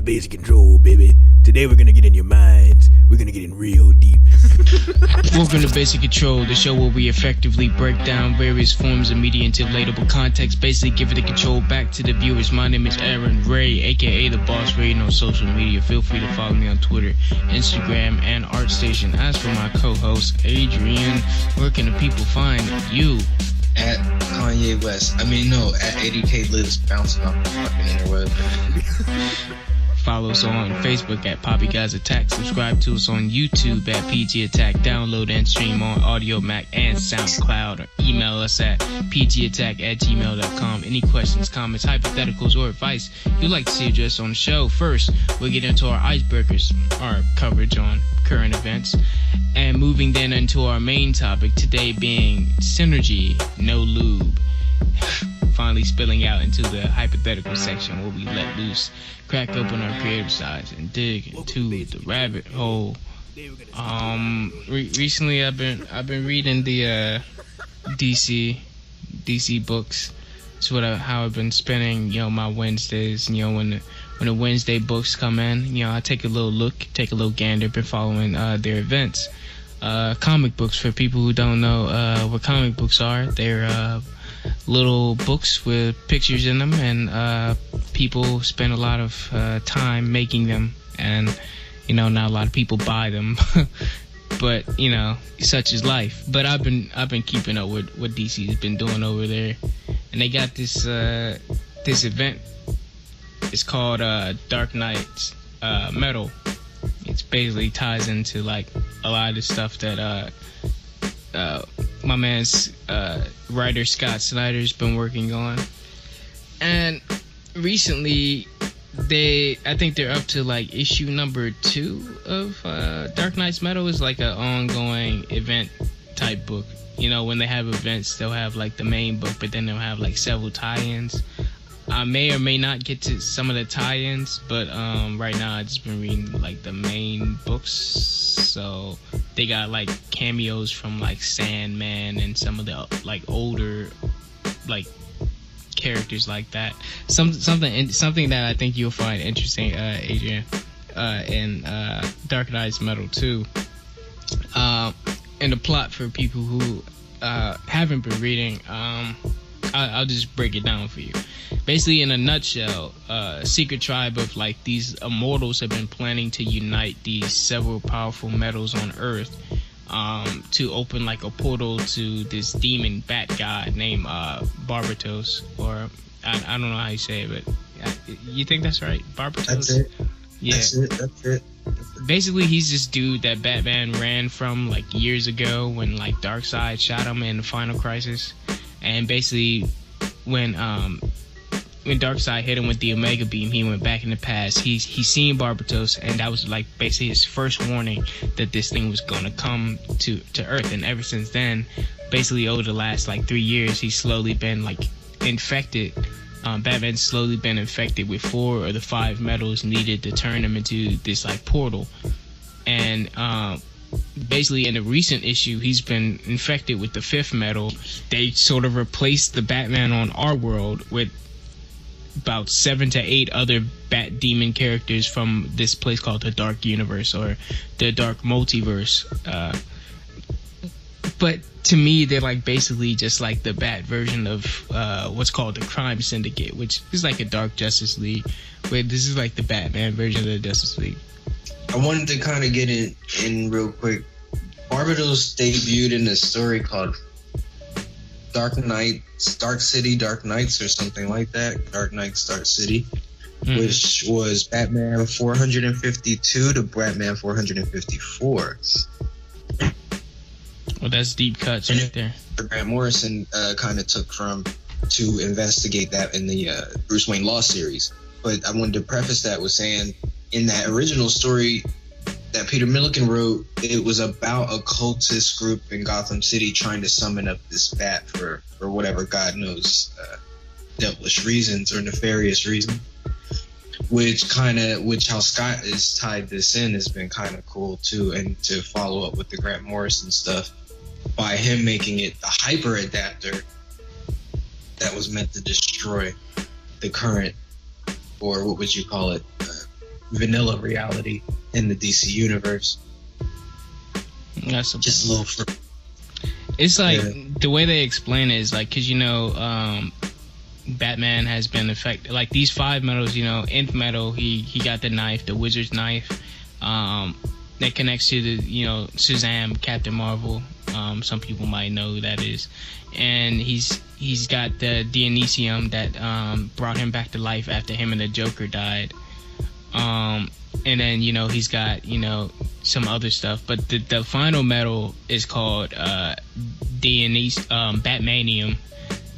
basic control, baby. Today we're gonna get in your minds. We're gonna get in real deep. Welcome to Basic Control, the show where we effectively break down various forms of media into relatable context, basically giving the control back to the viewers. My name is Aaron Ray, aka The Boss Ray, on social media. Feel free to follow me on Twitter, Instagram, and ArtStation. As for my co-host, Adrian, where can the people find you? At Kanye West. At 80K Lives bouncing off the fucking interweb. Follow us on Facebook at Poppy Guys Attack. Subscribe to us on YouTube at PG Attack. Download and stream on Audio Mac and SoundCloud. Or email us at pgattack@gmail.com. Any questions, comments, hypotheticals, or advice you'd like to see addressed on the show. First, we'll get into our icebreakers, our coverage on current events, and moving then into our main topic today being synergy, no lube. Finally spilling out into the hypothetical section where we let loose, crack open our creative sides, and dig into the rabbit hole. Recently I've been reading the DC books. It's how I've been spending my Wednesdays. When the Wednesday books come in, I take a little look, take a little gander. Been following their events. Comic books, for people who don't know what comic books are, they're little books with pictures in them, and people spend a lot of time making them, and not a lot of people buy them. But such is life. But I've been keeping up with what DC's been doing over there, and they got this event. It's called Dark Knight's Metal. It's basically ties into like a lot of the stuff that my man's writer Scott Snyder's been working on. And recently I think they're up to like issue number 2 of Dark Knight's Metal. Is like an ongoing event type book. When they have events, they'll have like the main book, but then they'll have like several tie-ins. I may or may not get to some of the tie-ins, but right now I've just been reading like the main books. So they got like cameos from like Sandman and some of the like older like characters like that. Something that I think you'll find interesting, Adrian, in Dark Knight's Metal too. And the plot for people who haven't been reading, I'll just break it down for you. Basically, in a nutshell, a secret tribe of like these immortals have been planning to unite these several powerful metals on Earth to open like a portal to this demon bat god named Barbatos, or I don't know how you say it, but you think that's right? Barbatos? That's it. Yeah. That's it. Basically, he's this dude that Batman ran from like years ago when like Darkseid shot him in the Final Crisis. And basically, when Darkseid hit him with the Omega Beam, he went back in the past. He's seen Barbatos, and that was like basically his first warning that this thing was gonna come to Earth. And ever since then, basically over the last like 3 years, he's slowly been like infected. Batman's slowly been infected with 4 of the 5 metals needed to turn him into this like portal. And basically in a recent issue, he's been infected with the 5th metal. They sort of replaced the Batman on our world with about 7 to 8 other Bat Demon characters from this place called the Dark Universe, or the Dark Multiverse. But to me, they're like basically just like the Bat version of what's called the Crime Syndicate, which is like a Dark Justice League, but this is like the Batman version of the Justice League. I wanted to kind of get it in real quick. Barbados debuted in a story called Dark City, Dark Knights, or something like that. Dark Knights, Dark City, which was Batman 452 to Batman 454. Well, that's deep cuts right there. Grant Morrison kind of took from to investigate that in the Bruce Wayne Law series. But I wanted to preface that with saying, in that original story that Peter Milligan wrote, it was about a cultist group in Gotham City trying to summon up this bat for whatever God knows devilish reasons or nefarious reason. Which how Scott has tied this in has been kind of cool too, and to follow up with the Grant Morrison stuff by him making it a hyper adapter that was meant to destroy the current, or what would you call it, vanilla reality in the DC universe. That's Just a little. It's like the way they explain it is like, because Batman has been affected. Like these 5 metals, nth metal, he got the knife, the wizard's knife, that connects to the Shazam, Captain Marvel. Some people might know who that is, and he's got the Dionysium that brought him back to life after him and the Joker died. And then he's got some other stuff, but the final metal is called Batmanium,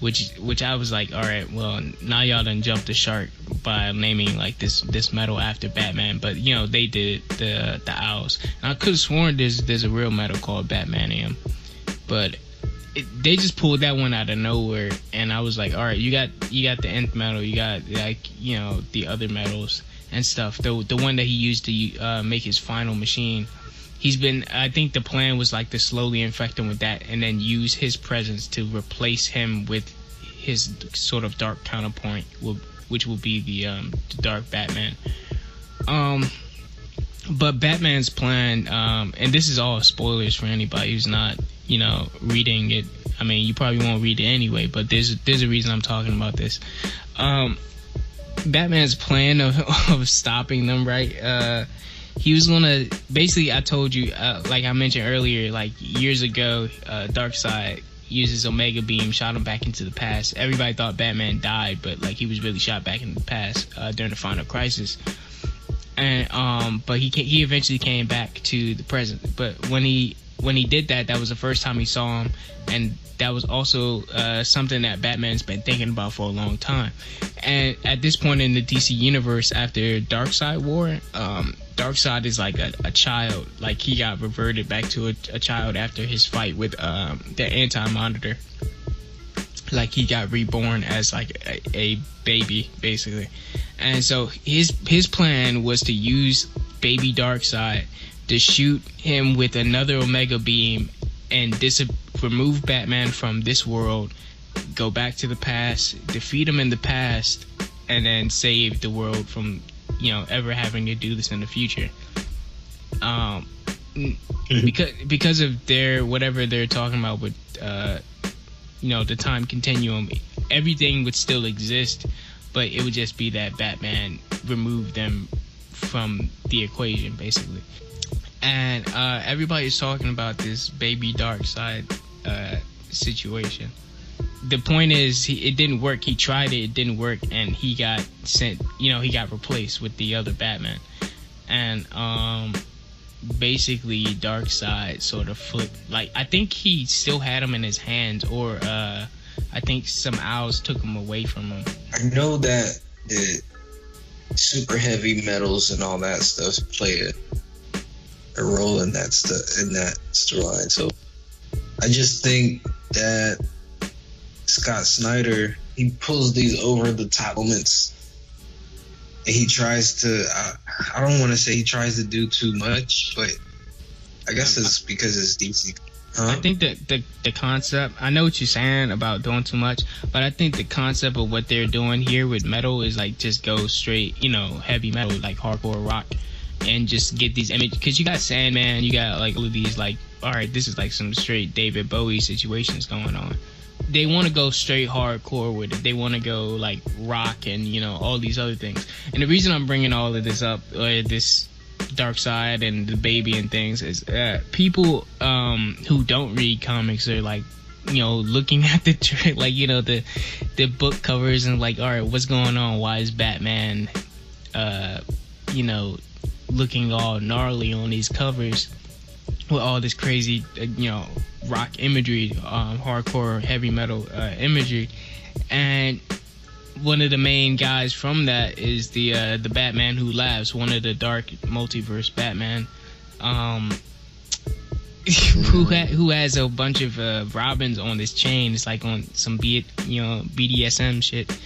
which I was like, all right, well now y'all done jumped the shark by naming like this metal after Batman, but they did the owls. And I could have sworn there's a real metal called Batmanium, but they just pulled that one out of nowhere, and I was like, all right, you got the nth metal, you got like the other metals and stuff. The one that he used to make his final machine, I think the plan was like to slowly infect him with that and then use his presence to replace him with his sort of dark counterpoint, which will be the dark Batman. But Batman's plan, and this is all spoilers for anybody who's not reading it. I mean, you probably won't read it anyway, but there's a reason I'm talking about this. Batman's plan of stopping them, right? He was gonna basically, I told you, like I mentioned earlier, like years ago, Darkseid used his Omega Beam, shot him back into the past. Everybody thought Batman died, but like he was really shot back in the past during the Final Crisis. And but he eventually came back to the present. But when he did that, that was the first time he saw him, and that was also something that Batman's been thinking about for a long time. And at this point in the DC universe, after Darkseid War, Darkseid is like a child. Like he got reverted back to a child after his fight with the Anti-Monitor. Like he got reborn as like a baby, basically. And so his plan was to use baby Darkseid to shoot him with another Omega Beam and remove Batman from this world, go back to the past, defeat him in the past, and then save the world from ever having to do this in the future. Because of whatever they're talking about with the time continuum, everything would still exist, but it would just be that Batman removed them from the equation, basically. And everybody's talking about this baby Darkseid situation. The point is, it didn't work. He tried it didn't work, and he got sent. He got replaced with the other Batman. And basically, Darkseid sort of flipped. Like I think he still had him in his hands, or I think some owls took him away from him. I know that the super heavy metals and all that stuff play a role in that storyline. So I just think that Scott Snyder, he pulls these over the top moments, and he tries to I don't want to say he tries to do too much, but I guess it's because it's DC. Huh? I think that the concept, I know what you're saying about doing too much, but I think the concept of what they're doing here with metal is like just go straight, heavy metal, like hardcore rock, and just get these images. Because you got Sandman, you got like all of these, like, all right, this is like some straight David Bowie situations going on. They want to go straight hardcore with it. They want to go like rock and all these other things. And the reason I'm bringing all of this up, this Darkseid and the baby and things, is people who don't read comics are like looking at the book covers and like, all right, what's going on? Why is Batman looking all gnarly on these covers with all this crazy rock imagery, hardcore heavy metal imagery? And one of the main guys from that is the Batman Who Laughs, one of the dark multiverse Batman, who has a bunch of robins on this chain. It's like on some BDSM shit.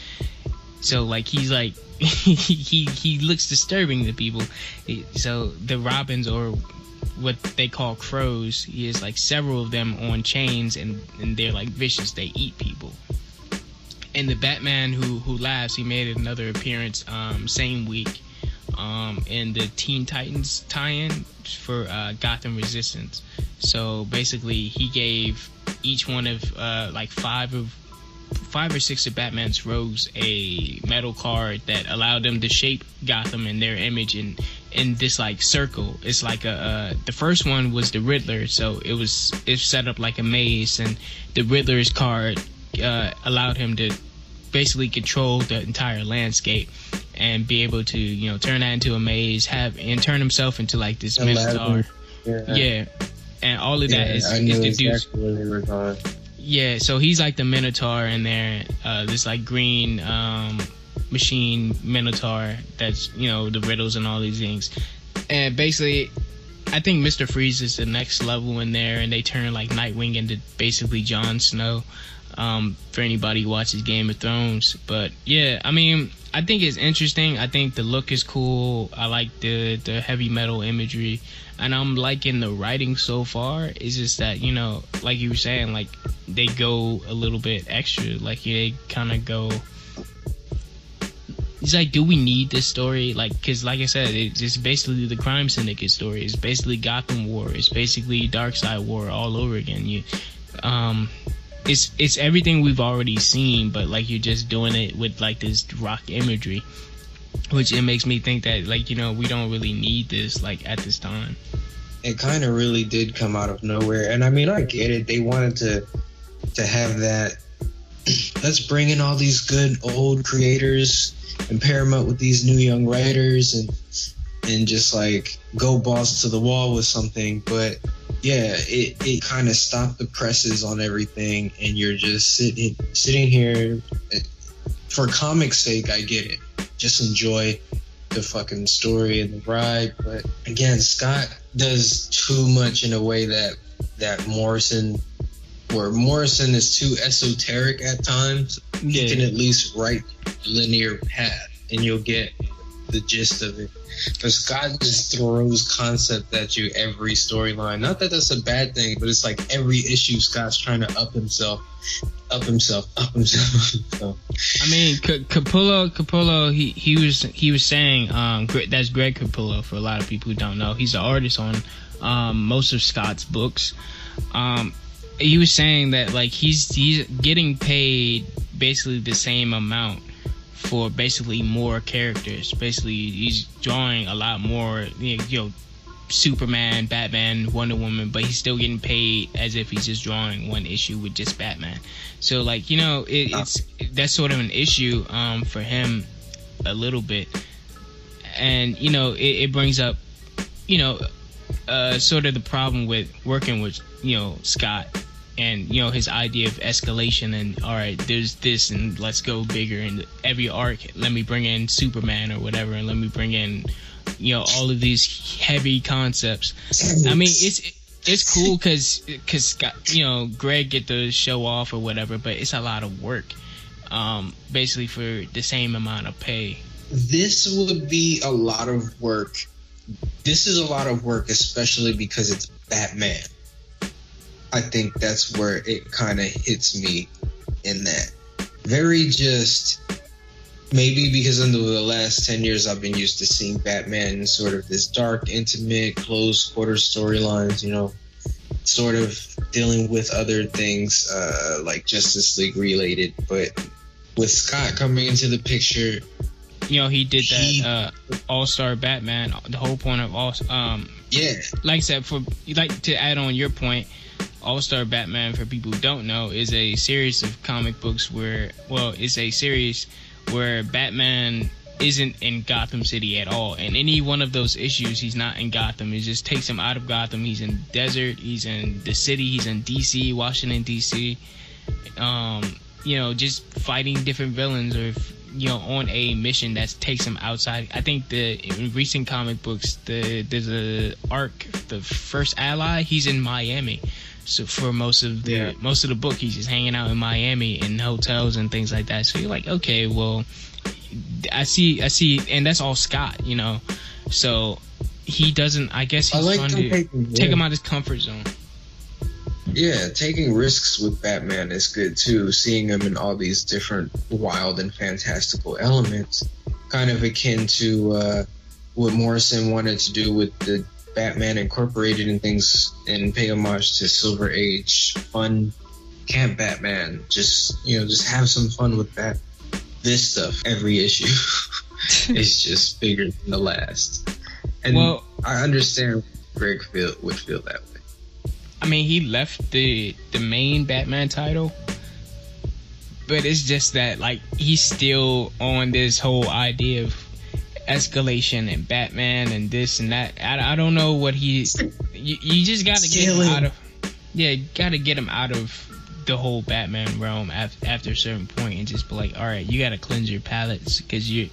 So like he's like he looks disturbing to people. So the robins, or what they call crows, he has like several of them on chains, and they're like vicious. They eat people. And the Batman who laughs, he made another appearance same week. in the Teen Titans tie-in for Gotham Resistance. So basically, he gave each one of like five or six of Batman's rogues a metal card that allowed them to shape Gotham in their image in this like circle. It's like the first one was the Riddler, so it's set up like a maze, and the Riddler's card allowed him to basically control the entire landscape and be able to, you know, turn that into a maze, and turn himself into like this Minotaur. Yeah. And all of that is the dude's. Where they were going. Yeah, so he's like the Minotaur in there, this like green machine Minotaur that's, you know, the riddles and all these things. And basically, I think Mr. Freeze is the next level in there, and they turn like Nightwing into basically Jon Snow, for anybody who watches Game of Thrones. But yeah, I mean, I think it's interesting. I think the look is cool. I like the heavy metal imagery, and I'm liking the writing so far. It's just that, you know, like you were saying, like they go a little bit extra. Like they kind of go. It's like, do we need this story? Like, because like I said, it's basically the Crime Syndicate story. It's basically Gotham War. It's basically Darkseid War all over again. It's everything we've already seen, but like you're just doing it with like this rock imagery, which it makes me think that, like, you know, we don't really need this like at this time. It kind of really did come out of nowhere, and I mean, I get it. They wanted to have that. Let's bring in all these good old creators and pair them up with these new young writers, and just like go balls to the wall with something. But yeah, it kind of stopped the presses on everything, and you're just sitting here. For comics' sake, I get it. Just enjoy the fucking story and the ride. But again, Scott does too much in a way that Morrison is too esoteric at times. Yeah. You can at least write linear path, and you'll get the gist of it. But Scott just throws concept at you every storyline. Not that that's a bad thing, but it's like every issue Scott's trying to up himself. I mean, Capullo, he was saying, that's Greg Capullo for a lot of people who don't know. He's the artist on most of Scott's books. He was saying that like he's getting paid basically the same amount for basically more characters. Basically, he's drawing a lot more, you know, Superman, Batman, Wonder Woman, but he's still getting paid as if he's just drawing one issue with just Batman. So, like, you know, that's sort of an issue for him a little bit. And, you know, it brings up, you know, sort of the problem with working with, you know, Scott. And, you know, his idea of escalation and, all right, there's this and let's go bigger. And every arc, let me bring in Superman or whatever, and let me bring in, you know, all of these heavy concepts. I mean, it's cool because you know, Greg get to show off or whatever, but it's a lot of work, basically for the same amount of pay. This would be a lot of work. This is a lot of work, especially because it's Batman. I think that's where it kind of hits me in that. Very just, maybe because in the last 10 years I've been used to seeing Batman in sort of this dark, intimate, close quarter storylines, you know, sort of dealing with other things like Justice League related. But with Scott coming into the picture, you know, he did that All-Star Batman. The whole point of yeah, like I said, to add on your point, All-Star Batman, for people who don't know, is a series of comic books it's a series where Batman isn't in Gotham City at all. And any one of those issues, he's not in Gotham. It just takes him out of Gotham. He's in desert. He's in the city. He's in D.C., Washington, D.C. You know, just fighting different villains or, you know, on a mission that takes him outside. I think in recent comic books, there's a arc, the first Ally, he's in Miami. So for most of the book, he's just hanging out in Miami in hotels and things like that. So you're like, okay, well, I see, and that's all Scott, you know. So he doesn't. I guess he's trying to take him out of his comfort zone. Yeah, taking risks with Batman is good too. Seeing him in all these different wild and fantastical elements, kind of akin to what Morrison wanted to do with the Batman Incorporated and things, and pay homage to Silver Age fun camp Batman. Just have some fun with that. This stuff every issue is just bigger than the last. And I understand Greg would feel that way. I mean, he left the main Batman title, but it's just that, like, he's still on this whole idea of escalation and Batman and this and that. I don't know what you just gotta get him out of. Yeah, gotta get him out of the whole Batman realm after a certain point, and just be like, all right, you gotta cleanse your palates, because you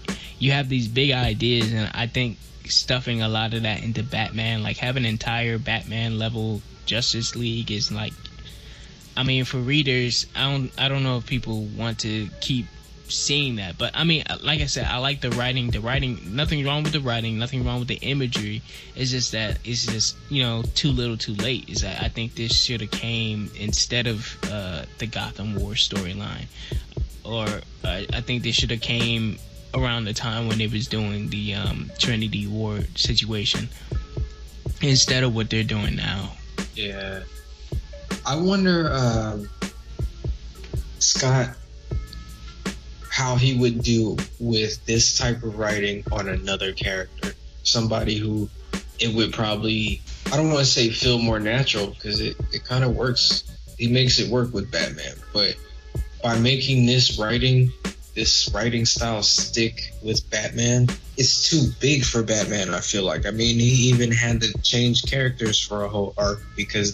have these big ideas, and I think stuffing a lot of that into Batman, like having an entire Batman level Justice League, is like, I mean, for readers, I don't know if people want to keep seeing that, but I mean, like I said, I like the writing. Nothing wrong with the writing, nothing wrong with the imagery. It's just that it's just, too little too late. Is that I think this should have came instead of the Gotham War storyline, or I think this should have came around the time when they was doing the Trinity War situation instead of what they're doing now. Yeah, I wonder, Scott, how he would do with this type of writing on another character, somebody who it would probably, I don't want to say feel more natural, because it kind of works. He makes it work with Batman, but by making this writing style stick with Batman, it's too big for Batman, I feel like. I mean, he even had to change characters for a whole arc, because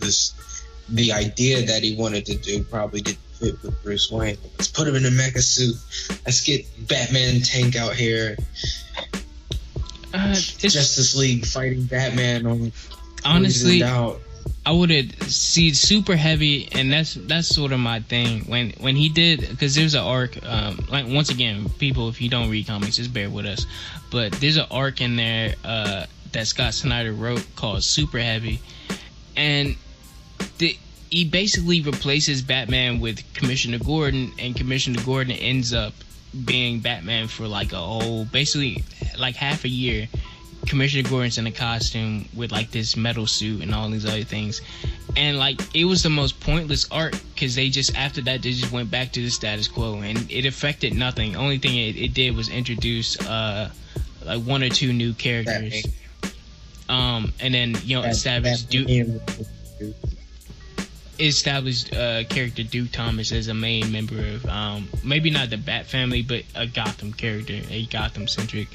the idea that he wanted to do probably didn't fit with Bruce Wayne. Let's put him in a mecha suit. Let's get Batman tank out here. Justice League fighting Batman on. Honestly, I would see super heavy, and that's sort of my thing. When he did, because there's an arc. Like, once again, people, if you don't read comics, just bear with us. But there's an arc in there that Scott Snyder wrote called Super Heavy, and he basically replaces Batman with Commissioner Gordon, and Commissioner Gordon ends up being Batman for like a whole, basically like half a year. Commissioner Gordon's in a costume with like this metal suit and all these other things, and like it was the most pointless arc, because after that they just went back to the status quo, and it affected nothing. Only thing it did was introduce like one or two new characters, and then established character Duke Thomas as a main member of maybe not the Bat family, but a Gotham character, a Gotham centric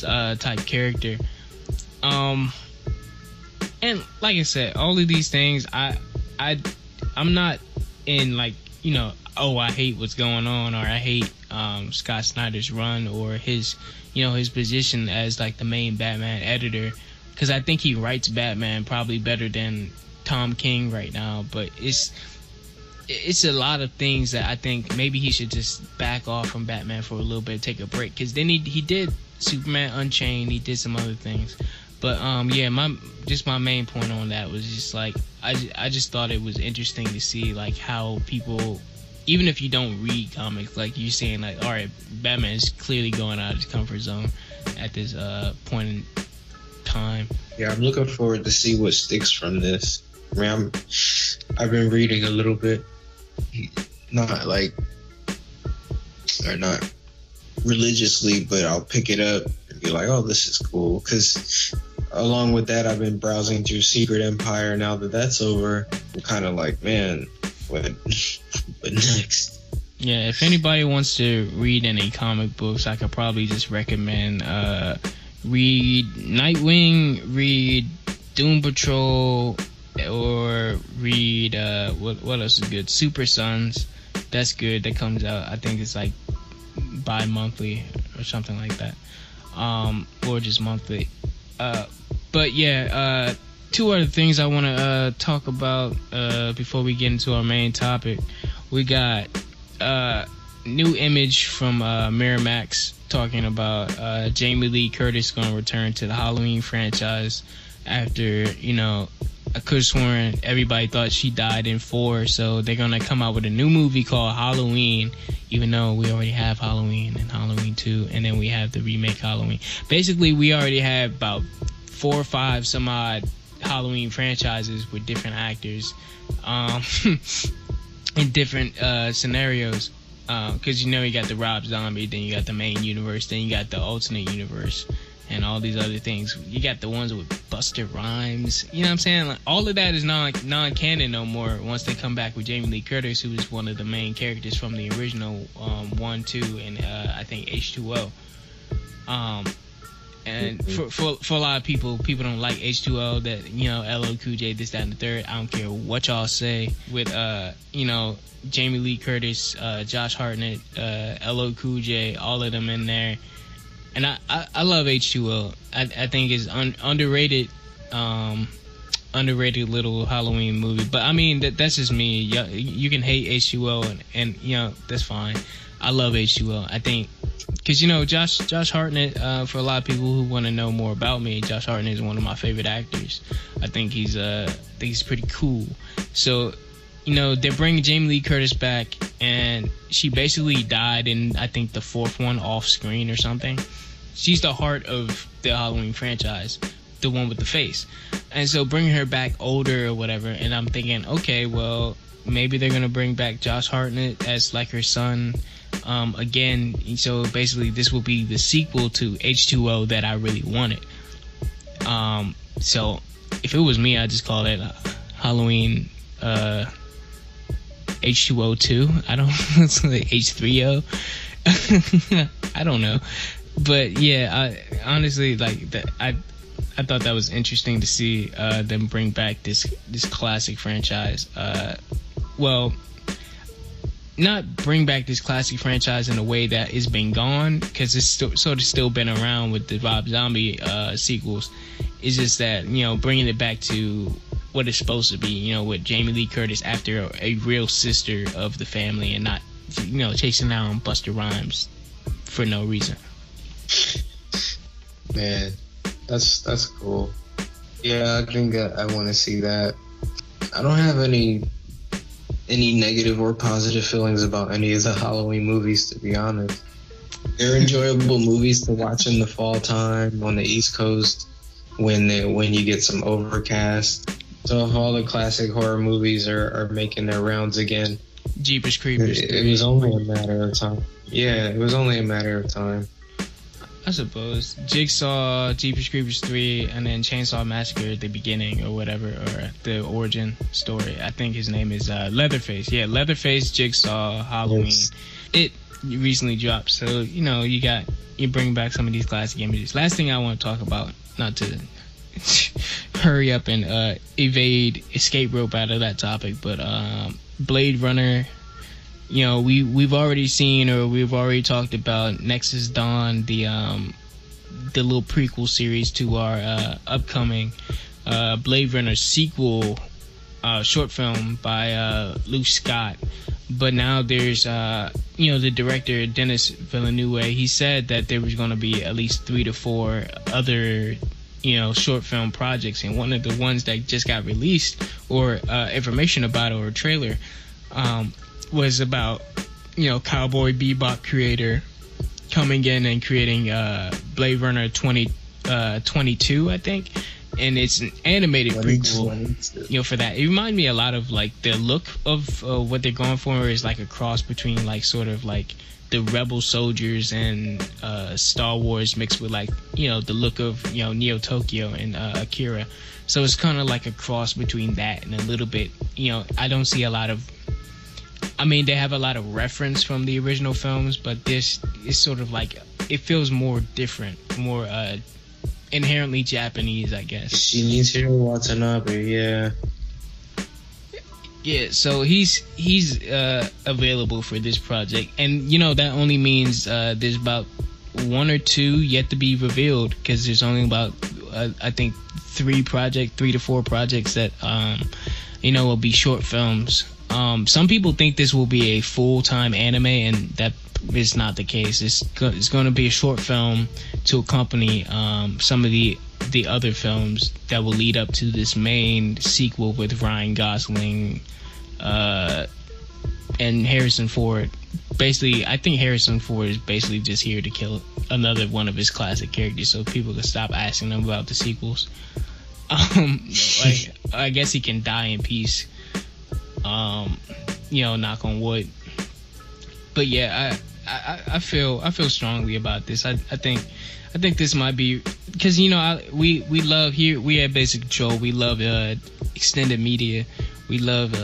type character. And like I said, all of these things, I'm not in like, I hate what's going on, or I hate Scott Snyder's run, or his position as like the main Batman editor, because I think he writes Batman probably better than Tom King right now. But it's a lot of things that I think maybe he should just back off from Batman for a little bit, take a break, because then he did Superman Unchained, he did some other things. But my main point on that was just like, I just thought it was interesting to see like how people, even if you don't read comics, like you're saying, like, all right, Batman is clearly going out of his comfort zone at this point in time. Yeah, I'm looking forward to see what sticks from this. I mean, I've been reading a little bit, not religiously, but I'll pick it up and be like, oh, this is cool. Because along with that, I've been browsing through Secret Empire. Now that that's over, I'm kind of like, man, what next? Yeah, if anybody wants to read any comic books, I could probably just recommend read Nightwing, read Doom Patrol, or read what else is good? Super Sons. That's good. That comes out, I think it's like bi-monthly or something like that, or just monthly. But yeah, two other things I want to talk about before we get into our main topic. We got new image from Miramax talking about Jamie Lee Curtis going to return to the Halloween franchise after could have sworn everybody thought she died in 4, so they're gonna come out with a new movie called Halloween, even though we already have Halloween and Halloween 2, and then we have the remake Halloween. Basically, we already have about 4 or 5 some odd Halloween franchises with different actors, in different scenarios. Because you got the Rob Zombie, then you got the main universe, then you got the alternate universe, and all these other things. You got the ones with Busta Rhymes. You know what I'm saying? Like, all of that is non-canon no more once they come back with Jamie Lee Curtis, who is one of the main characters from the original 1, 2, and I think H2O. And for a lot of people don't like H2O, that, LL Cool J, this, that, and the third. I don't care what y'all say. With, Jamie Lee Curtis, Josh Hartnett, LL Cool J, all of them in there. And I love H2O. I think it's underrated little Halloween movie. But I mean, that's just me. You can hate H2O and that's fine. I love H2O. I think because Josh Hartnett, for a lot of people who want to know more about me, Josh Hartnett is one of my favorite actors. I think he's pretty cool. So they're bringing Jamie Lee Curtis back, and she basically died in, I think, the 4th one off screen or something. She's the heart of the Halloween franchise, the one with the face. And so bringing her back older or whatever, and I'm thinking, okay, well, maybe they're going to bring back Josh Hartnett as like her son again. So basically this will be the sequel to H2O that I really wanted. So if it was me, I'd just call it Halloween H2O 2. I don't it's like H3O. I don't know. But yeah, I honestly I thought that was interesting to see them bring back this classic franchise. Well, not bring back this classic franchise in a way that it's been gone, because it's still been around with the Rob Zombie sequels. It's just that bringing it back to what it's supposed to be, with Jamie Lee Curtis after a real sister of the family, and not, chasing down Busta Rhymes for no reason. Man, that's cool. Yeah, I think I want to see that. I don't have any negative or positive feelings about any of the Halloween movies, to be honest. They're enjoyable movies to watch in the fall time on the East Coast when you get some overcast. So if all the classic horror movies are making their rounds again, Jeepers Creepers. It was only a matter of time. Yeah, it was only a matter of time. I suppose. Jigsaw, Jeepers Creepers 3, and then Chainsaw Massacre at the beginning or whatever, or the origin story. I think his name is Leatherface. Yeah, Leatherface, Jigsaw, Halloween. Yes. It recently dropped, so you bring back some of these classic images. Last thing I want to talk about, not to hurry up and escape rope out of that topic, but Blade Runner. We've already seen, or we've already talked about Nexus Dawn, the little prequel series to our upcoming Blade Runner sequel short film by Luke Scott. But now there's the director Denis Villeneuve. He said that there was going to be at least 3 to 4 other short film projects, and one of the ones that just got released, or information about it, or a trailer, was about Cowboy Bebop creator coming in and creating Blade Runner 2022, I think, and it's an animated prequel for that. It reminded me a lot of like the look of what they're going for is like a cross between like sort of like the Rebel soldiers and Star Wars mixed with like the look of Neo Tokyo and Akira. So it's kind of like a cross between that and a little bit I don't see a lot of. I mean, they have a lot of reference from the original films, but this is sort of like, it feels more different, more inherently Japanese, I guess. Shinichiro Watanabe, yeah. Yeah, so he's available for this project, and that only means there's about 1 or 2 yet to be revealed, because there's only about I think 3 to 4 projects that will be short films. Some people think this will be a full-time anime, and that is not the case. It's going to be a short film to accompany some of the other films that will lead up to this main sequel with Ryan Gosling and Harrison Ford. Basically, I think Harrison Ford is basically just here to kill another one of his classic characters, so people can stop asking him about the sequels. I guess he can die in peace. Knock on wood. But yeah, I feel strongly about this. I think this might be because we love here. We at Basic Control. We love extended media. We love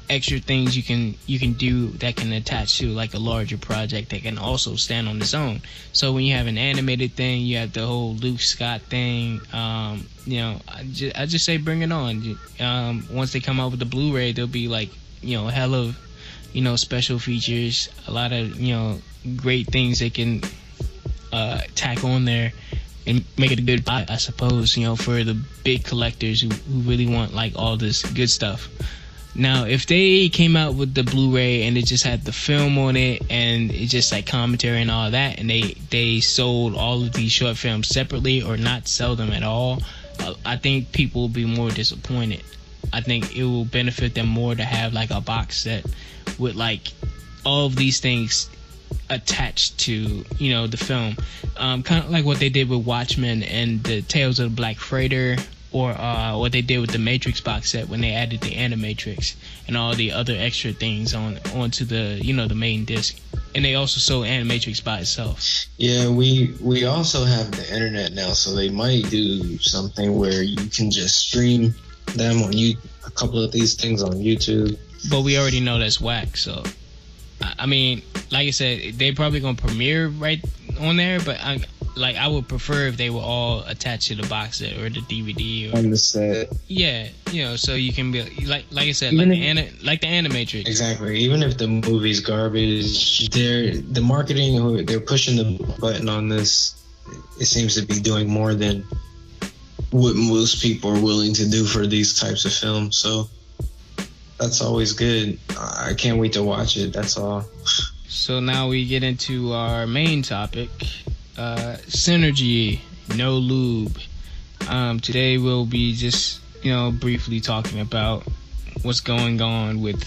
extra things you can do that can attach to like a larger project that can also stand on its own. So when you have an animated thing, you have the whole Luke Scott thing. I just say bring it on. Once they come out with the Blu-ray, there'll be like a hell of special features, a lot of great things they can tack on there and make it a good buy, I suppose, for the big collectors who really want like all this good stuff. Now, if they came out with the Blu-ray and it just had the film on it and it just like commentary and all that, and they sold all of these short films separately or not sell them at all, I think people will be more disappointed. I think it will benefit them more to have like a box set with like all of these things attached to the film, kind of like what they did with Watchmen and the Tales of the Black Freighter, or what they did with the Matrix box set when they added the Animatrix and all the other extra things onto the the main disc. And they also sold Animatrix by itself. Yeah, we also have the internet now, so they might do something where you can just stream them on a couple of these things on YouTube. But we already know that's whack, so I mean, like I said, they probably gonna premiere right on there, but I would prefer if they were all attached to the box set or the DVD or on the set. Yeah, so you can be like I said, like the Animatrix. Exactly. Even if the movie's garbage, the marketing, they're pushing the button on this. It seems to be doing more than what most people are willing to do for these types of films. So that's always good. I can't wait to watch it. That's all. So now we get into our main topic. Synergy, no lube. Today we'll be just briefly talking about what's going on with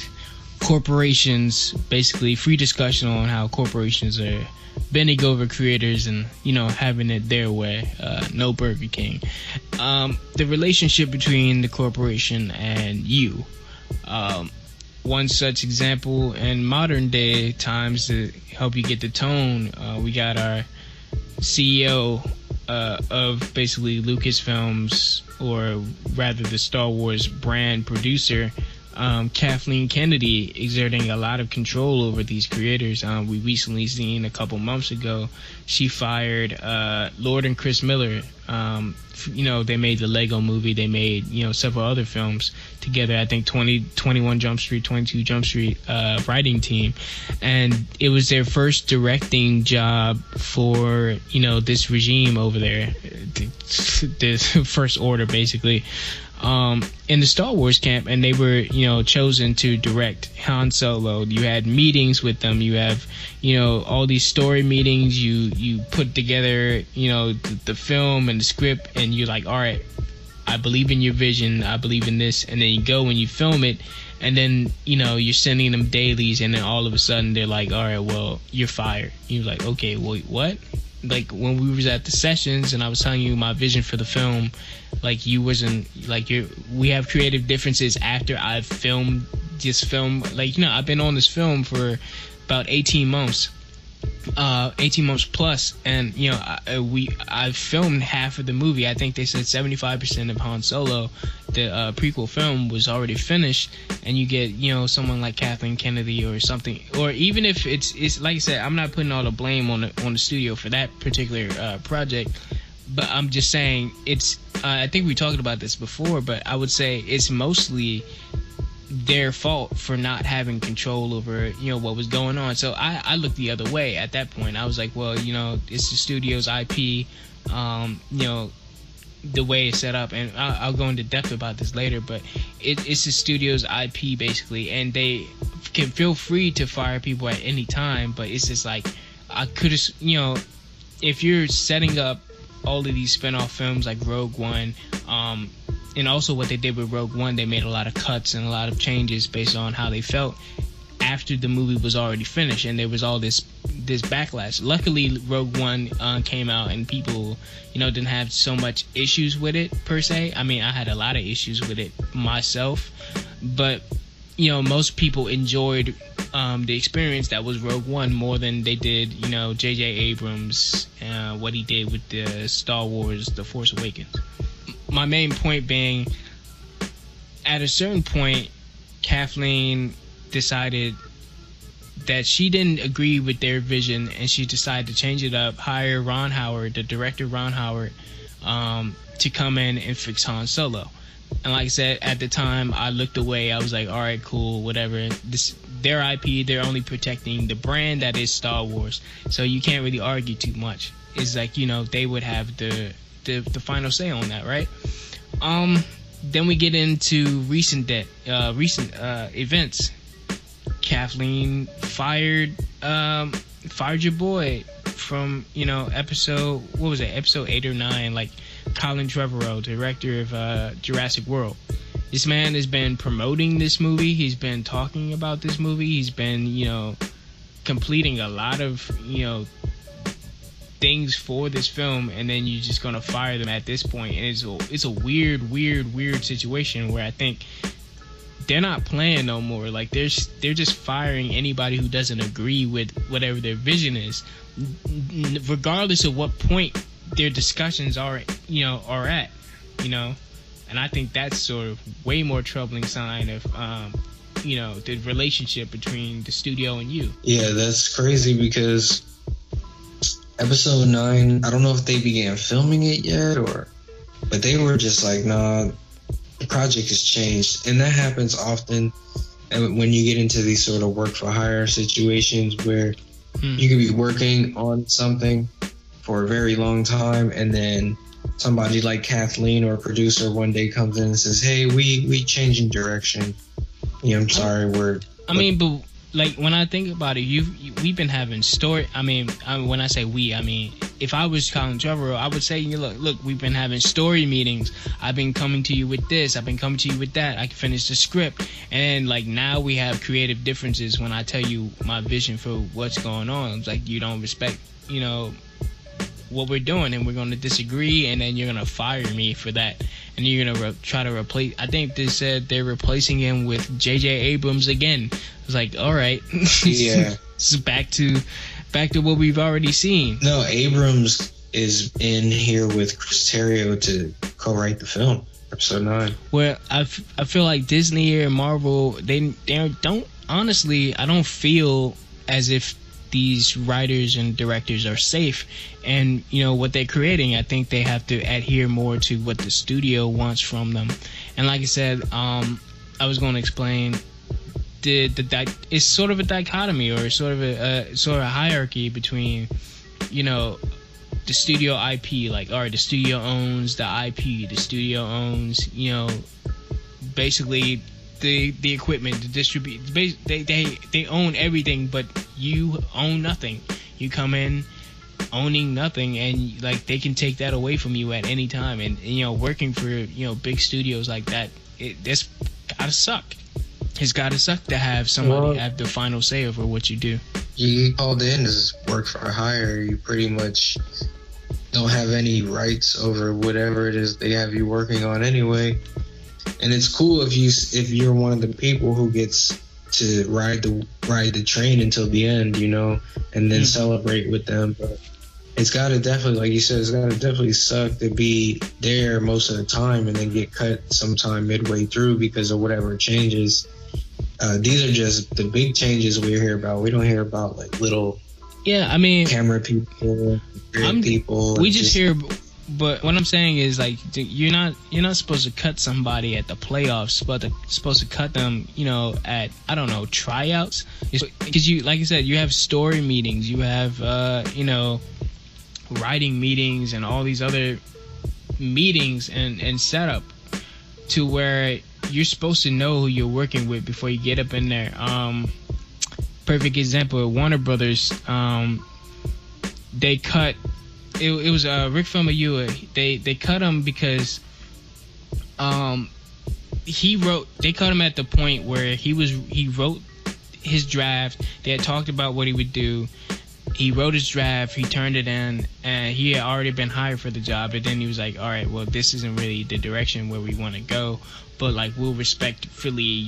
corporations. Basically, free discussion on how corporations are bending over creators and having it their way. No Burger King. The relationship between the corporation and you. One such example in modern day times to help you get the tone, we got our CEO of basically Lucasfilms, or rather the Star Wars brand producer, Kathleen Kennedy, exerting a lot of control over these creators. We recently seen a couple months ago, she fired Lord and Chris Miller. They made the Lego movie. They made several other films together. I think 21 Jump Street, 22 Jump Street writing team, and it was their first directing job for this regime over there, this First Order basically. In the Star Wars camp, and they were chosen to direct Han Solo. You had meetings with them. You have all these story meetings. You put together the film and the script, and you're like, all right, I believe in your vision, I believe in this, and then you go and you film it, and then you're sending them dailies, and then all of a sudden they're like, all right, well, you're fired. You're like, okay, wait, what? Like when we was at the sessions and I was telling you my vision for the film, like you wasn't like we have creative differences after I've filmed this film. Like I've been on this film for about 18 months. 18 months plus, and I've filmed half of the movie. I think they said 75% of Han Solo, the prequel film, was already finished, and you get someone like Kathleen Kennedy or something, or even if it's like I said, I'm not putting all the blame on the studio for that particular project, but I'm just saying it's I think we talked about this before, but I would say it's mostly their fault for not having control over what was going on. So I looked the other way at that point. I was like, well, it's the studio's IP. the way it's set up, and I'll go into depth about this later, but it's the studio's IP basically, and they can feel free to fire people at any time, but it's just like, I could have, if you're setting up all of these spin-off films like Rogue One, and also what they did with Rogue One, they made a lot of cuts and a lot of changes based on how they felt after the movie was already finished, and there was all this backlash. Luckily, Rogue One came out, and people, didn't have so much issues with it per se. I mean, I had a lot of issues with it myself, but most people enjoyed the experience that was Rogue One more than they did, J.J. Abrams, what he did with the Star Wars, The Force Awakens. My main point being, at a certain point, Kathleen decided that she didn't agree with their vision, and she decided to change it up, hire Ron Howard, the director Ron Howard, to come in and fix Han Solo. And like I said, at the time, I looked away. I was like, all right, cool, whatever. Their IP, they're only protecting the brand that is Star Wars. So you can't really argue too much. It's like, they would have the final say on that, right? Then we get into recent events. Kathleen fired your boy from episode 8 or 9, like Colin Trevorrow, director of Jurassic World. This man has been promoting this movie. He's been talking about this movie. He's been completing a lot of things for this film, and then you're just gonna fire them at this point. And it's a weird situation where I think they're not playing no more. Like they're just firing anybody who doesn't agree with whatever their vision is, regardless of what point their discussions are at. And I think that's sort of way more troubling sign of the relationship between the studio and you. Yeah, that's crazy because episode 9, I don't know if they began filming it yet but they were just like, nah, the project has changed. And that happens often when you get into these sort of work for hire situations where you could be working on something for a very long time, and then somebody like Kathleen or a producer one day comes in and says, hey, we changing direction. I'm sorry, but like when I think about it, we've been having story. I mean, when I say we, I mean if I was Colin Trevorrow, I would say, look, we've been having story meetings. I've been coming to you with this. I've been coming to you with that. I can finish the script, and like now we have creative differences. When I tell you my vision for what's going on, it's like you don't respect, what we're doing, and we're going to disagree, and then you're going to fire me for that, and you're going to try to replace. I think they said they're replacing him with J.J. Abrams again. I was like, all right, yeah, it's back to what we've already seen. No, Abrams is in here with Chris Terrio to co-write the film, episode 9. Well, I feel like Disney or Marvel, they don't, honestly, I don't feel as if these writers and directors are safe, and what they're creating, I think they have to adhere more to what the studio wants from them. And like I said, I was going to explain it's sort of a dichotomy, or sort of a hierarchy between the studio IP. Like, all right, the studio owns the IP, the studio owns basically the equipment, the distribute. They own everything, but you own nothing. You come in owning nothing, and like they can take that away from you at any time. And working for big studios like that, that's gotta suck. It's gotta suck to have somebody have the final say over what you do. You get called in as work for hire. You pretty much don't have any rights over whatever it is they have you working on anyway. And it's cool if you're one of the people who gets to ride the train until the end, and then celebrate with them. But it's gotta definitely, like you said, it's gotta definitely suck to be there most of the time and then get cut sometime midway through because of whatever changes. These are just the big changes we hear about. We don't hear about like little camera people, people. We just hear. But what I'm saying is, like, you're not supposed to cut somebody at the playoffs, but supposed to cut them, at, I don't know, tryouts. Because you, like I said, you have story meetings, you have, writing meetings, and all these other, meetings and setup to where you're supposed to know who you're working with before you get up in there. Perfect example, Warner Brothers, they cut, it was Rick Famuyiwa. They cut him because they cut him at the point where he wrote his draft. They had talked about what he would do. He wrote his draft, he turned it in, and he had already been hired for the job. And then he was like, all right, well, this isn't really the direction where we want to go, but like, we'll respectfully,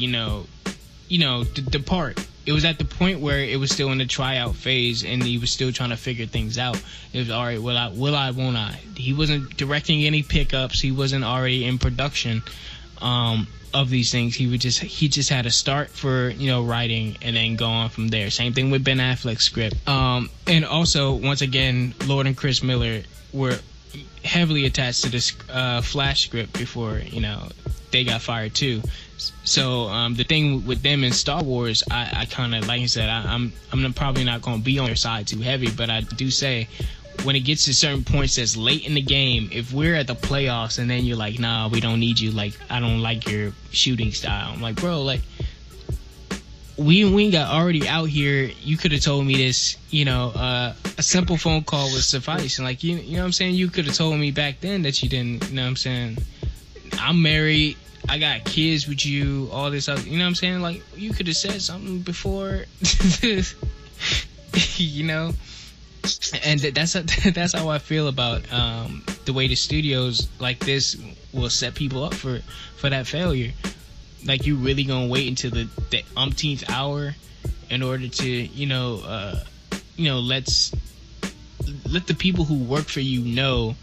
depart. It was at the point where it was still in the tryout phase, and he was still trying to figure things out. It was, all right, will I, won't I? He wasn't directing any pickups. He wasn't already in production of these things. He just had a start for, writing, and then go on from there. Same thing with Ben Affleck's script. And also, once again, Lord and Chris Miller were heavily attached to this Flash script before, they got fired too. So the thing with them in Star Wars, I kind of, like I said, I'm probably not going to be on their side too heavy, but I do say, when it gets to certain points that's late in the game, if we're at the playoffs and then you're like, nah, we don't need you, like, I don't like your shooting style. I'm like, bro, like, we got already out here. You could have told me this, a simple phone call would suffice. And like, you know what I'm saying? You could have told me back then that you didn't, you know what I'm saying? I'm married. I got kids with you, all this other, you know what I'm saying? Like, you could have said something before, And that's how I feel about the way the studios like this will set people up for that failure. Like, you really gonna wait until the umpteenth hour in order to let the people who work for you know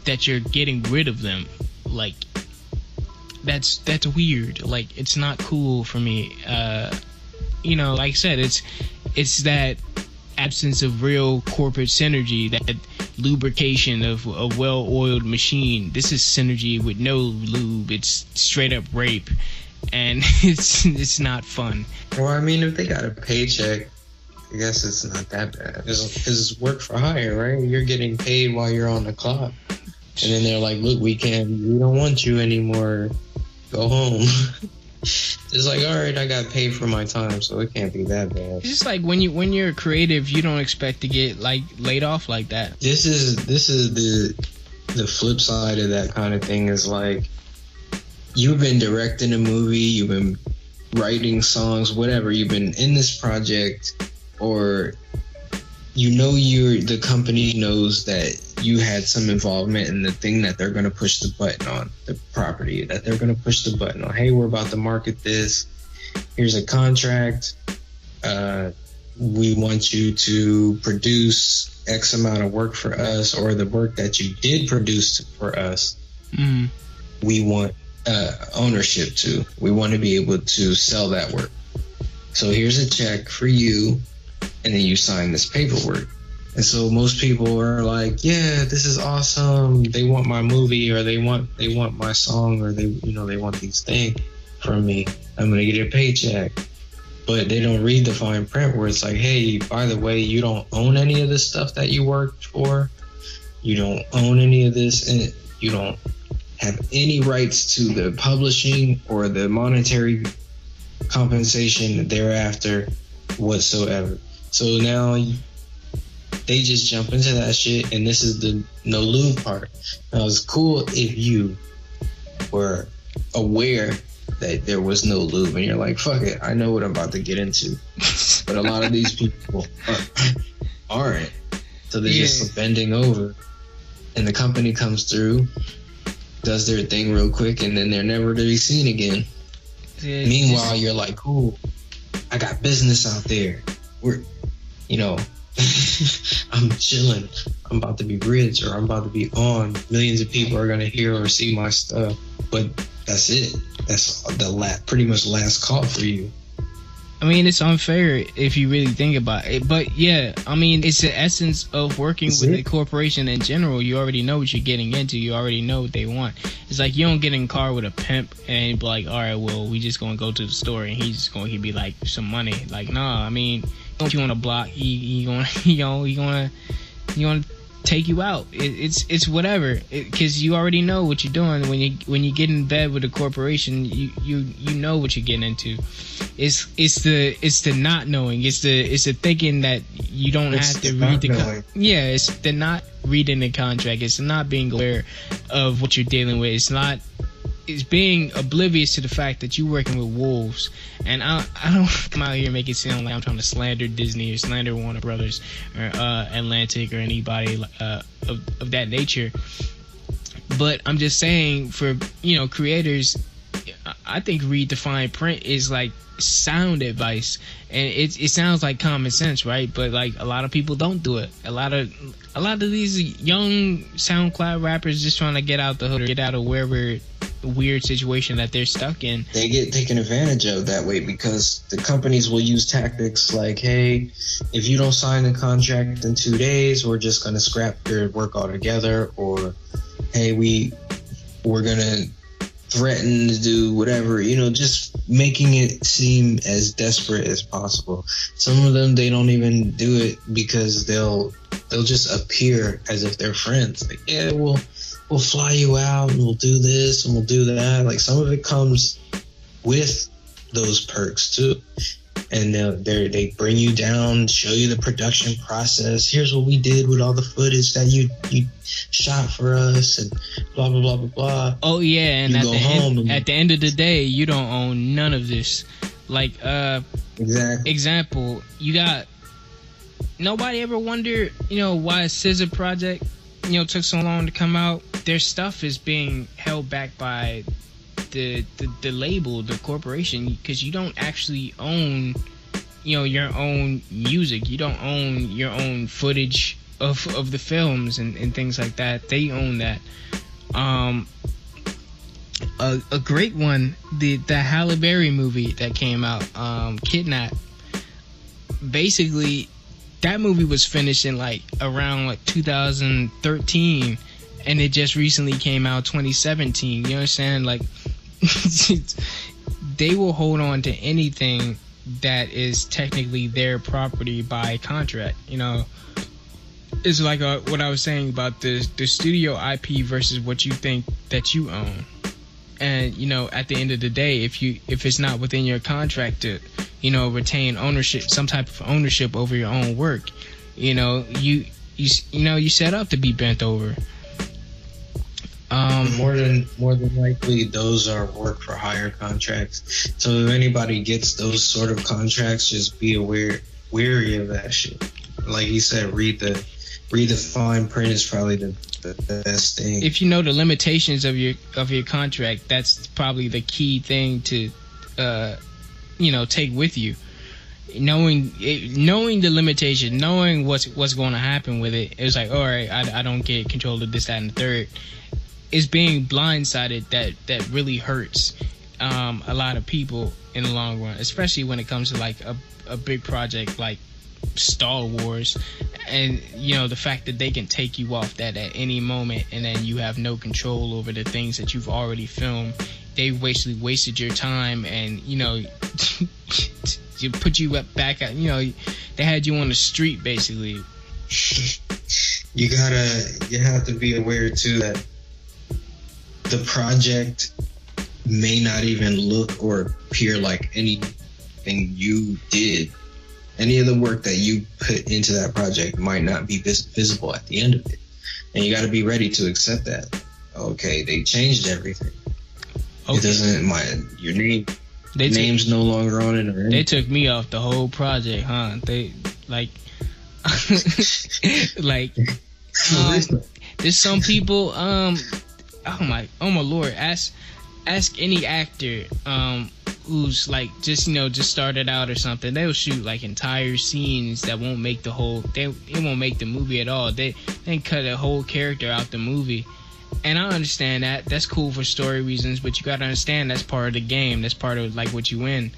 that you're getting rid of them. Like, that's weird. Like, it's not cool for me. Like I said, it's that absence of real corporate synergy, that lubrication of a well-oiled machine. This is synergy with no lube. It's straight up rape, and it's not fun. Well, I mean, if they got a paycheck, I guess it's not that bad. Because it's work for hire, right? You're getting paid while you're on the clock, and then they're like, "Look, we don't want you anymore. Go home." It's like, all right, I got paid for my time, so it can't be that bad. It's just like when you're creative, you don't expect to get like laid off like that. This is the flip side of that kind of thing. Is like, you've been directing a movie, you've been writing songs, whatever. You've been in this project, or the company knows that you had some involvement in the thing that they're going to push the button on, the property that they're going to push the button on. Hey, we're about to market this. Here's a contract. We want you to produce X amount of work for us, or the work that you did produce for us. Mm. We want ownership to. We want to be able to sell that work. So here's a check for you, and then you sign this paperwork. And so most people are like, yeah, this is awesome. They want my movie, or they want my song, or they want these things from me. I'm going to get a paycheck. But they don't read the fine print where it's like, hey, by the way, you don't own any of this stuff that you worked for. You don't own any of this, and you don't have any rights to the publishing or the monetary compensation thereafter whatsoever. So now they just jump into that shit, and this is the no lube part. Now, it's cool if you were aware that there was no lube, and you're like, fuck it, I know what I'm about to get into. But a lot of these people aren't. So they're just bending over, and the company comes through, does their thing real quick, and then they're never to be seen again. Yeah, meanwhile, you're like, cool, I got business out there. I'm chilling. I'm about to be rich, or I'm about to be on. Millions of people are gonna hear or see my stuff. But that's it. That's the pretty much last call for you. I mean, it's unfair if you really think about it. But yeah, I mean, it's the essence of working with a corporation in general. You already know what you're getting into. You already know what they want. It's like, you don't get in a car with a pimp and be like, all right, well, we just gonna go to the store, and he's going to be like, some money. Like, nah, I mean, don't you on a block? He gonna take you out. It's whatever, because you already know what you're doing when you get in bed with a corporation. You know what you're getting into. It's the not knowing. It's the thinking that you don't have to read the it's the not reading the contract. It's not being aware of what you're dealing with. It's being oblivious to the fact that you're working with wolves. And I don't come out here and make it sound like I'm trying to slander Disney or slander Warner Brothers or Atlantic or anybody of that nature. But I'm just saying, for creators, I think read the fine print is like sound advice, and it sounds like common sense, right? But like a lot of people don't do it. A lot of these young SoundCloud rappers just trying to get out the hood or get out of wherever weird situation that they're stuck in. They get taken advantage of that way because the companies will use tactics like, hey, if you don't sign the contract in 2 days, we're just going to scrap your work altogether, or hey, we're going to threaten to do whatever, just making it seem as desperate as possible. Some of them, they don't even do it because they'll just appear as if they're friends. Like, yeah, we'll fly you out and we'll do this and we'll do that. Like, some of it comes with those perks too. And they bring you down, show you the production process. Here's what we did with all the footage that you shot for us, and blah blah blah blah blah. Oh yeah, and at the end of the day, you don't own none of this. Like example, you got nobody ever wondered, why Scissor Project, took so long to come out. Their stuff is being held back by the label, the corporation, because you don't actually own your own music. You don't own your own footage of the films and things like that. They own that. A great one, the Halle Berry movie that came out, Kidnap. Basically, that movie was finished in around 2013, and it just recently came out 2017. You understand? They will hold on to anything that is technically their property by contract. It's like what I was saying about the studio IP versus what you think that you own. And at the end of the day, if it's not within your contract to retain ownership, some type of ownership over your own work, you set up to be bent over. More than likely, those are work for hire contracts. So if anybody gets those sort of contracts, just be wary of that shit. Like you said, read the fine print is probably the best thing. If you know the limitations of your contract, that's probably the key thing to take with you. Knowing the limitation, knowing what's going to happen with it. It's like, all right, I don't get control of this, that, and the third. It's being blindsided that really hurts a lot of people in the long run, especially when it comes to a big project like Star Wars, and the fact that they can take you off that at any moment, and then you have no control over the things that you've already filmed. They wasted your time, and you put you back at they had you on the street basically. You have to be aware too that the project may not even look or appear like anything you did. Any of the work that you put into that project might not be visible at the end of it. And you got to be ready to accept that. Okay, they changed everything. Okay. It doesn't, your name's no longer on it. Or they took me off the whole project, huh? They, there's some people, oh my lord, ask any actor who's just started out or something. They'll shoot entire scenes that won't make it won't make the movie at all. They cut a whole character out the movie. And I understand that. That's cool for story reasons, but you gotta understand that's part of the game. That's part of what you win.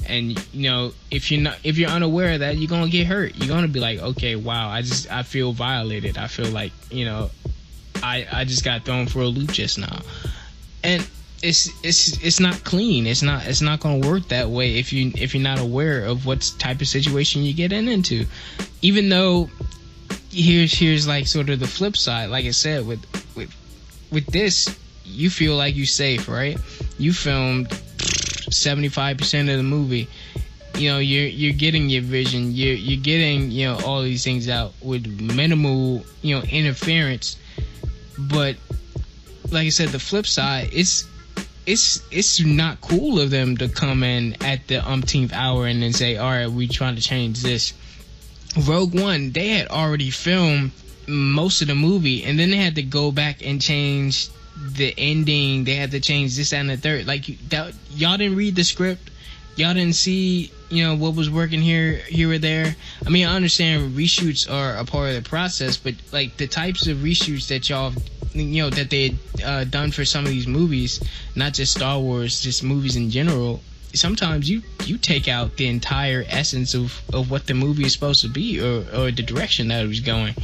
And if you're unaware of that, you're gonna get hurt. You're gonna be like, okay, wow, I feel violated. I feel like I just got thrown for a loop just now, and it's not clean. It's not gonna work that way if you're not aware of what type of situation you're getting into. Even though here's like sort of the flip side. Like I said, with this, you feel like you're safe, right? You filmed 75% of the movie. You know, you're getting your vision. You're getting, you know, all these things out with minimal, you know, interference. But like I said, the flip side, it's not cool of them to come in at the umpteenth hour and then say, all right, we trying to change this. Rogue One, they had already filmed most of the movie, and then they had to go back and change the ending. They had to change this, that, and the third. Like, y'all didn't read the script. Y'all didn't see, you know, what was working here or there. I mean, I understand reshoots are a part of the process, but like the types of reshoots that y'all, you know, that they done for some of these movies, not just Star Wars, just movies in general. Sometimes you take out the entire essence of what the movie is supposed to be, or the direction that it was going.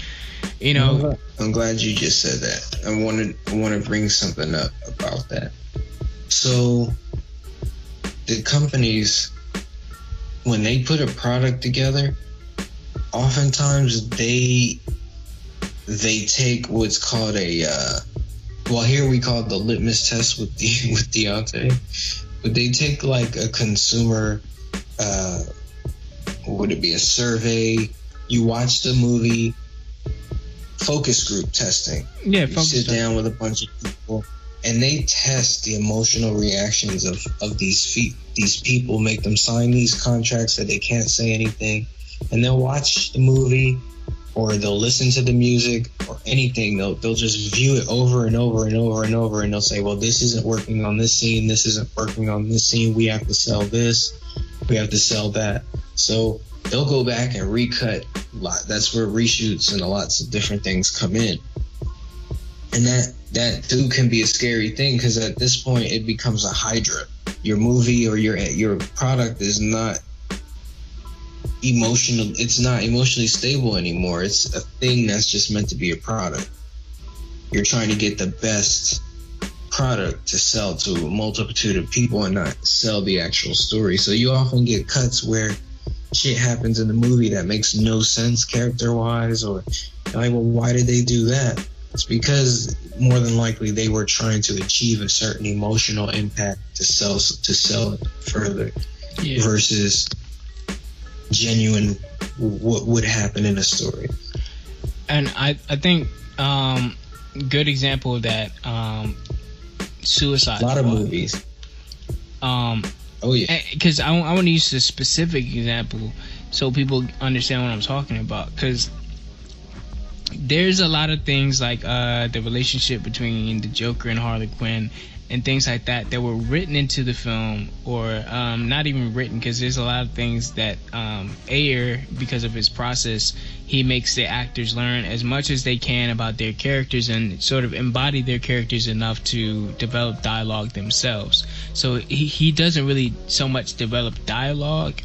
You know, I'm glad you just said that. I want to bring something up about that. So, the companies, when they put a product together, oftentimes they take what's called a well, here we call it the litmus test with Deontay, but they take like a consumer, what would it be, a survey? You watch the movie, focus group testing. Yeah, you sit down with a bunch of people, and they test the emotional reactions of these people, make them sign these contracts that they can't say anything, and they'll watch the movie, or they'll listen to the music, or anything. They'll just view it over and over and over and over, and they'll say, well, this isn't working on this scene, this isn't working on this scene, we have to sell this, we have to sell that. So they'll go back and recut a lot. That's where reshoots and lots of different things come in. And that too can be a scary thing, because at this point it becomes a hydra. Your movie or your product is not emotional. It's not emotionally stable anymore. It's a thing that's just meant to be a product. You're trying to get the best product to sell to a multitude of people and not sell the actual story. So you often get cuts where shit happens in the movie that makes no sense character-wise, or like, well, why did they do that? It's because more than likely they were trying to achieve a certain emotional impact to sell it further, versus genuine what would happen in a story. And I think good example of that, Suicide Squad. A lot of movies. Oh yeah. Because I want to use a specific example so people understand what I'm talking about. Because there's a lot of things like the relationship between the Joker and Harley Quinn and things like that were written into the film, or not even written, because there's a lot of things that Ayer, because of his process, he makes the actors learn as much as they can about their characters and sort of embody their characters enough to develop dialogue themselves. So he doesn't really so much develop dialogue,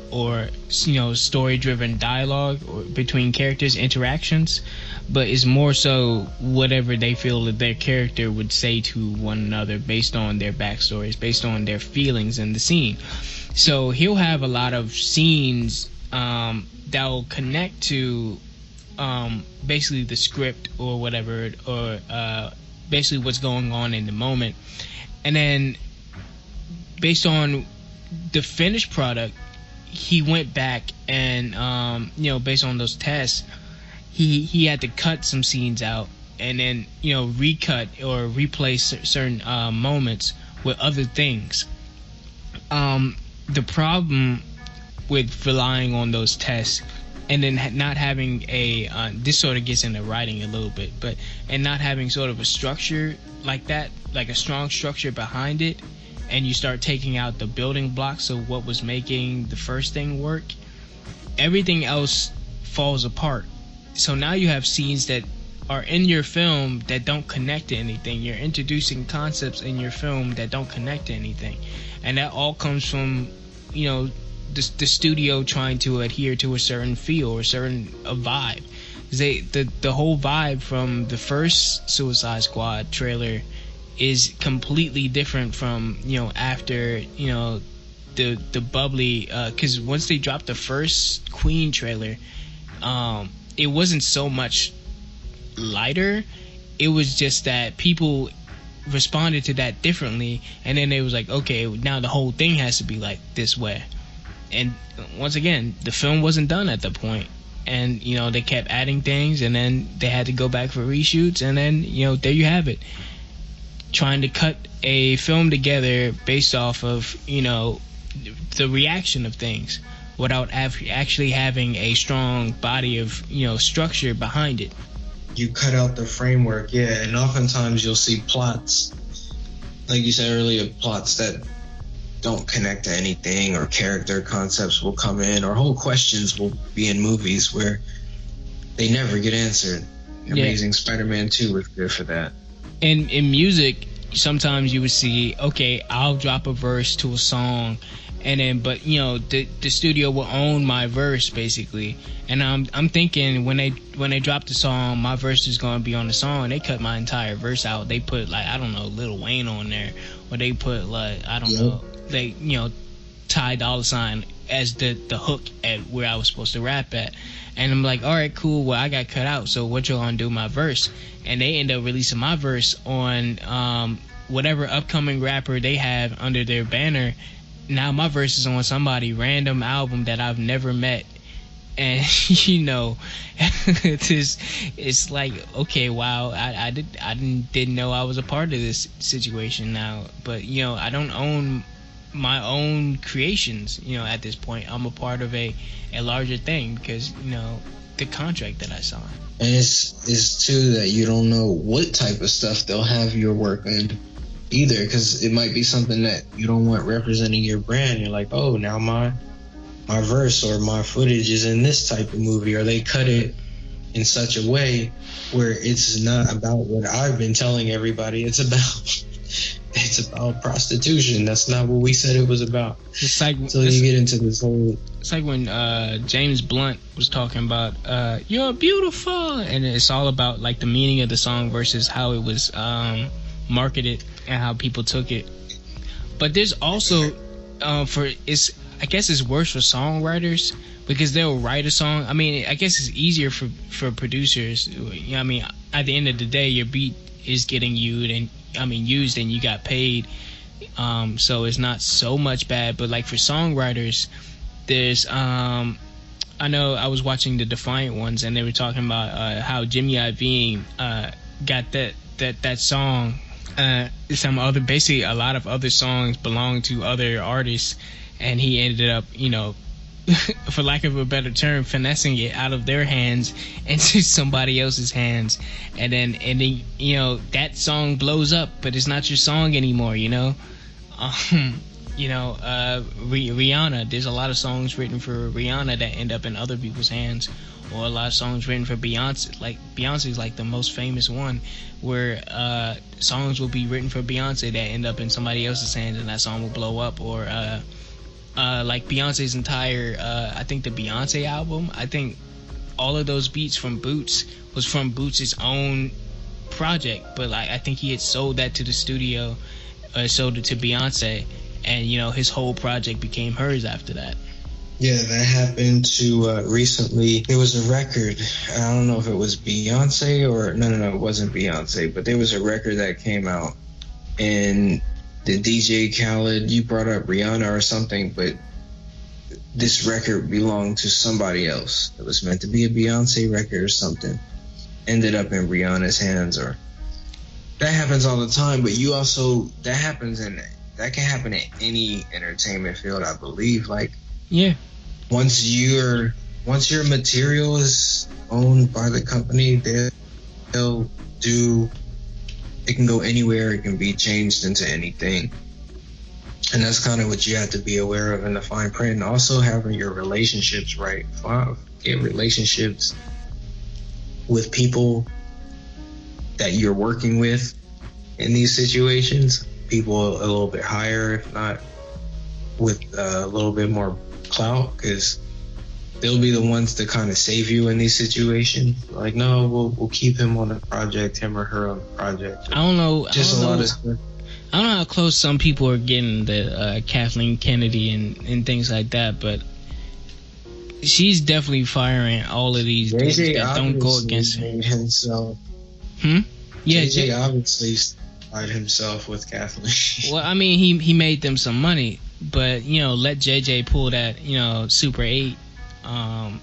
or, you know, story-driven dialogue or between characters, interactions, but it's more so whatever they feel that their character would say to one another based on their backstories, based on their feelings in the scene. So he'll have a lot of scenes that will connect to basically the script or whatever, or basically what's going on in the moment. And then based on the finished product, he went back and, you know, based on those tests, he had to cut some scenes out and then, you know, recut or replace certain moments with other things. The problem with relying on those tests and then not having a this sort of gets into writing a little bit, but and not having sort of a structure like that, like a strong structure behind it, and you start taking out the building blocks of what was making the first thing work, everything else falls apart. So now you have scenes that are in your film that don't connect to anything. You're introducing concepts in your film that don't connect to anything. And that all comes from, you know, the studio trying to adhere to a certain feel or a certain vibe. The whole vibe from the first Suicide Squad trailer is completely different from, you know, after, you know, the bubbly, because once they dropped the first Queen trailer, it wasn't so much lighter. It was just that people responded to that differently, and then it was like, okay, now the whole thing has to be like this way. And once again, the film wasn't done at the point, and you know, they kept adding things, and then they had to go back for reshoots, and then, you know, there you have it, trying to cut a film together based off of, you know, the reaction of things without actually having a strong body of, you know, structure behind it. You cut out the framework, yeah, and oftentimes you'll see plots, like you said earlier, plots that don't connect to anything, or character concepts will come in, or whole questions will be in movies where they never get answered. Amazing Spider-Man 2 was good for that. And in music, sometimes you would see, okay, I'll drop a verse to a song, and then, but you know, the studio will own my verse basically, and I'm thinking when they drop the song, my verse is gonna be on the song. They cut my entire verse out. They put, like, I don't know, Lil Wayne on there, or they put, like, I don't know, they, you know, Ty Dolla $ign as the hook at where I was supposed to rap at. And I'm like, all right, cool, well, I got cut out, so what you gonna do my verse? And they end up releasing my verse on whatever upcoming rapper they have under their banner. Now my verse is on somebody random album that I've never met. And you know, it's like, okay, wow, I didn't know I was a part of this situation now. But you know, I don't own my own creations, you know, at this point. I'm a part of a larger thing because, you know, the contract that I signed. And it's too that you don't know what type of stuff they'll have your work in either, because it might be something that you don't want representing your brand. You're like, oh, now my verse or my footage is in this type of movie, or they cut it in such a way where it's not about what I've been telling everybody. It's about prostitution. That's not what we said it was about. It's like, so you get into this whole. It's like when James Blunt was talking about "You're Beautiful," and it's all about like the meaning of the song versus how it was marketed and how people took it. But there's also I guess it's worse for songwriters because they'll write a song. I mean, I guess it's easier for producers. You know, I mean, at the end of the day, your beat is getting used and you got paid. So it's not so much bad. But like for songwriters, there's I know I was watching the Defiant Ones and they were talking about how Jimmy Iovine got that song. Basically a lot of other songs belong to other artists, and he ended up, you know, for lack of a better term, finessing it out of their hands into somebody else's hands, and then you know, that song blows up, but it's not your song anymore, you know. You know, Rihanna, there's a lot of songs written for Rihanna that end up in other people's hands, or a lot of songs written for Beyonce. Like Beyonce's like the most famous one, where songs will be written for Beyonce that end up in somebody else's hands, and that song will blow up. Or like Beyonce's entire, I think the Beyonce album, I think all of those beats from Boots was from Boots' own project, but like I think he had sold that to the studio, sold it to Beyonce, and you know, his whole project became hers after that. Yeah, that happened to recently. There was a record. I don't know if it was Beyonce or no, it wasn't Beyonce, but there was a record that came out, and the DJ Khaled, you brought up Rihanna or something, but this record belonged to somebody else. It was meant to be a Beyonce record or something. Ended up in Rihanna's hands, or that happens all the time. But you also, that can happen in any entertainment field, I believe. Like, yeah, once your material is owned by the company, they'll do. It can go anywhere. It can be changed into anything. And that's kind of what you have to be aware of in the fine print. And also having your relationships right. Get relationships with people that you're working with in these situations. People a little bit higher, if not with a little bit more clout, because they'll be the ones to kind of save you in these situations. Like, no, we'll keep him on the project, him or her on the project. I don't know. Lot of stuff. I don't know how close some people are getting to Kathleen Kennedy and things like that, but she's definitely firing all of these dudes JJ that don't go against her. made himself. Yeah, JJ obviously fired himself with Kathleen. Well, I mean, he made them some money, but let JJ pull that Super 8. Let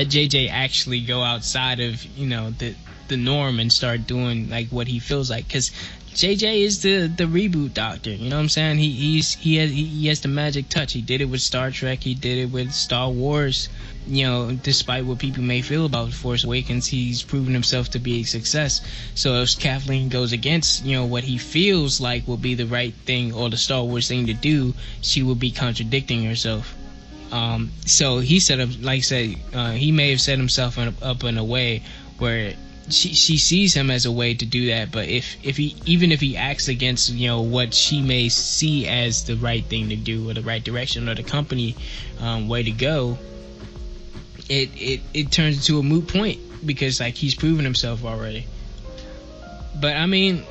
JJ actually go outside of the norm and start doing like what he feels like, because JJ is the reboot doctor. You know what I'm saying? He has the magic touch. He did it with Star Trek. He did it with Star Wars. Despite what people may feel about Force Awakens, he's proven himself to be a success. So if Kathleen goes against what he feels like will be the right thing or the Star Wars thing to do, she will be contradicting herself. So he set up, like I said, he may have set himself up in a way where she sees him as a way to do that. But if he acts against what she may see as the right thing to do or the right direction or the company way to go, it turns into a moot point, because like he's proven himself already. But I mean,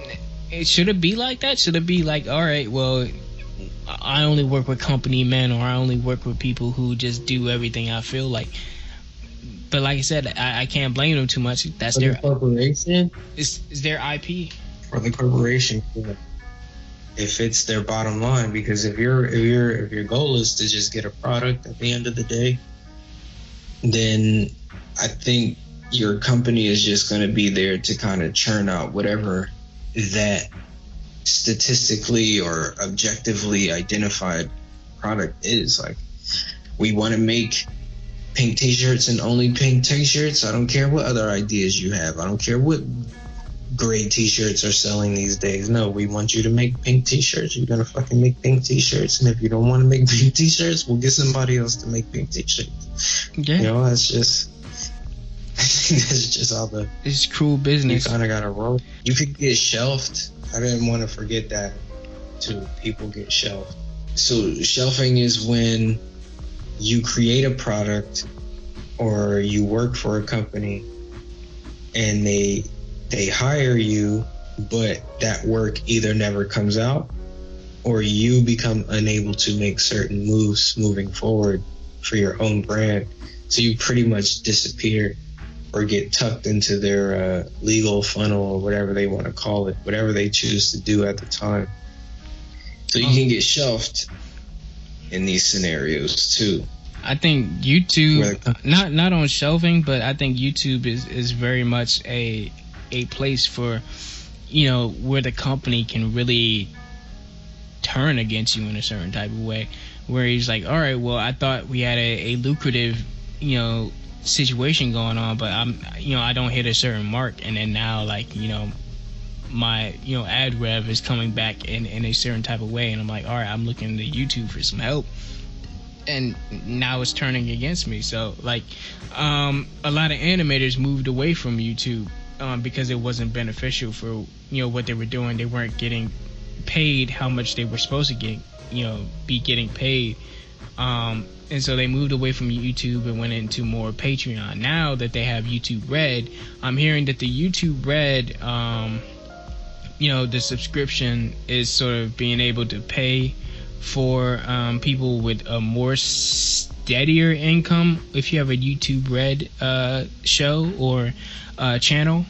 should it be like that? Should it be like, all right, well, I only work with company men, or I only work with people who just do everything I feel like? But like I said, I can't blame them too much. That's their corporation. Is their IP For the corporation, yeah. If it's their bottom line, because if your goal is to just get a product at the end of the day, then I think your company is just going to be there to kind of churn out whatever that statistically or objectively identified product is. Like, we want to make pink t-shirts and only pink t-shirts. I don't care what other ideas you have. I don't care what gray t-shirts are selling these days. No, we want you to make pink t-shirts. You're gonna fucking make pink t-shirts, and if you don't want to make pink t-shirts, we'll get somebody else to make pink t-shirts. Okay. That's just, I think that's just how it's cruel business. You kind of gotta roll. You could get shelved. I didn't want to forget that too. People get shelved. So shelving is when you create a product or you work for a company and they hire you, but that work either never comes out or you become unable to make certain moves moving forward for your own brand. So you pretty much disappear or get tucked into their legal funnel, or whatever they want to call it, whatever they choose to do at the time. So you can get shelved in these scenarios too. I think YouTube, not on shelving, but I think YouTube is very much a place for, where the company can really turn against you in a certain type of way, where he's like, all right, well, I thought we had a lucrative, situation going on, but I don't hit a certain mark, and then now, like, my ad rev is coming back in a certain type of way, and I'm like, all right, I'm looking to YouTube for some help, and now it's turning against me. So like a lot of animators moved away from YouTube because it wasn't beneficial for what they were doing. They weren't getting paid how much they were supposed to be getting paid, and so they moved away from YouTube and went into more Patreon. Now that they have YouTube Red, I'm hearing that the YouTube Red the subscription is sort of being able to pay for people with a more steadier income. If you have a YouTube Red show or channel,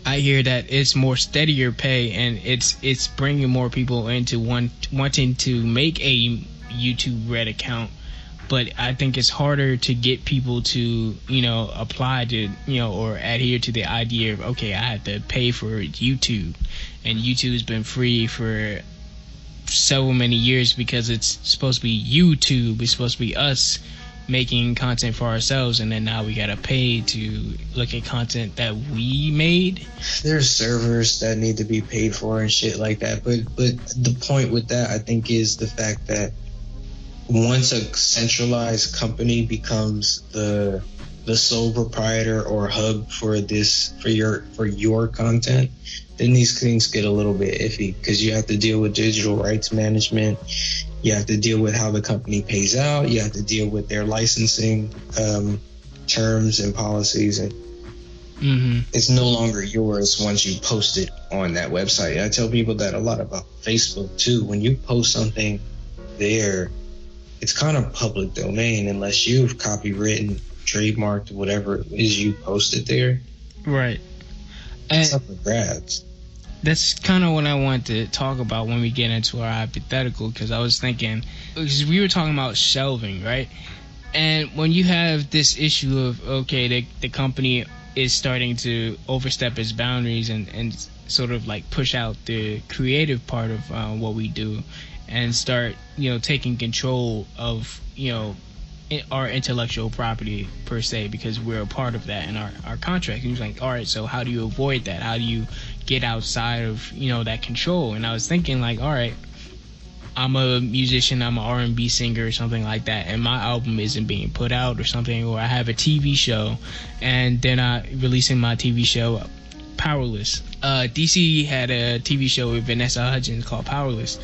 I hear that it's more steadier pay, and it's bringing more people into wanting to make a YouTube Red account. But I think it's harder to get people to apply to or adhere to the idea of, okay, I have to pay for YouTube, and YouTube's been free for so many years because it's supposed to be YouTube. It's supposed to be us making content for ourselves, and then now we gotta pay to look at content that we made. There's servers that need to be paid for and shit like that, but the point with that, I think, is the fact that once a centralized company becomes the sole proprietor or hub for your content, then these things get a little bit iffy, because you have to deal with digital rights management, you have to deal with how the company pays out, you have to deal with their licensing terms and policies, and it's no longer yours once you post it on that website. I tell people that a lot about Facebook too. When you post something there, it's kind of public domain unless you've copywritten, trademarked whatever it is you posted there. Right. It's up for grabs. That's kind of what I want to talk about when we get into our hypothetical, because I was thinking, because we were talking about shelving, right? And when you have this issue of, okay, the company is starting to overstep its boundaries and sort of like push out the creative part of what we do and start, taking control of, our intellectual property per se, because we're a part of that in our contract. And he's like, all right, so how do you avoid that? How do you get outside of, that control? And I was thinking like, all right, I'm a musician, I'm an R&B singer or something like that, and my album isn't being put out or something, or I have a TV show and they're not releasing my TV show, Powerless. DC had a TV show with Vanessa Hudgens called Powerless,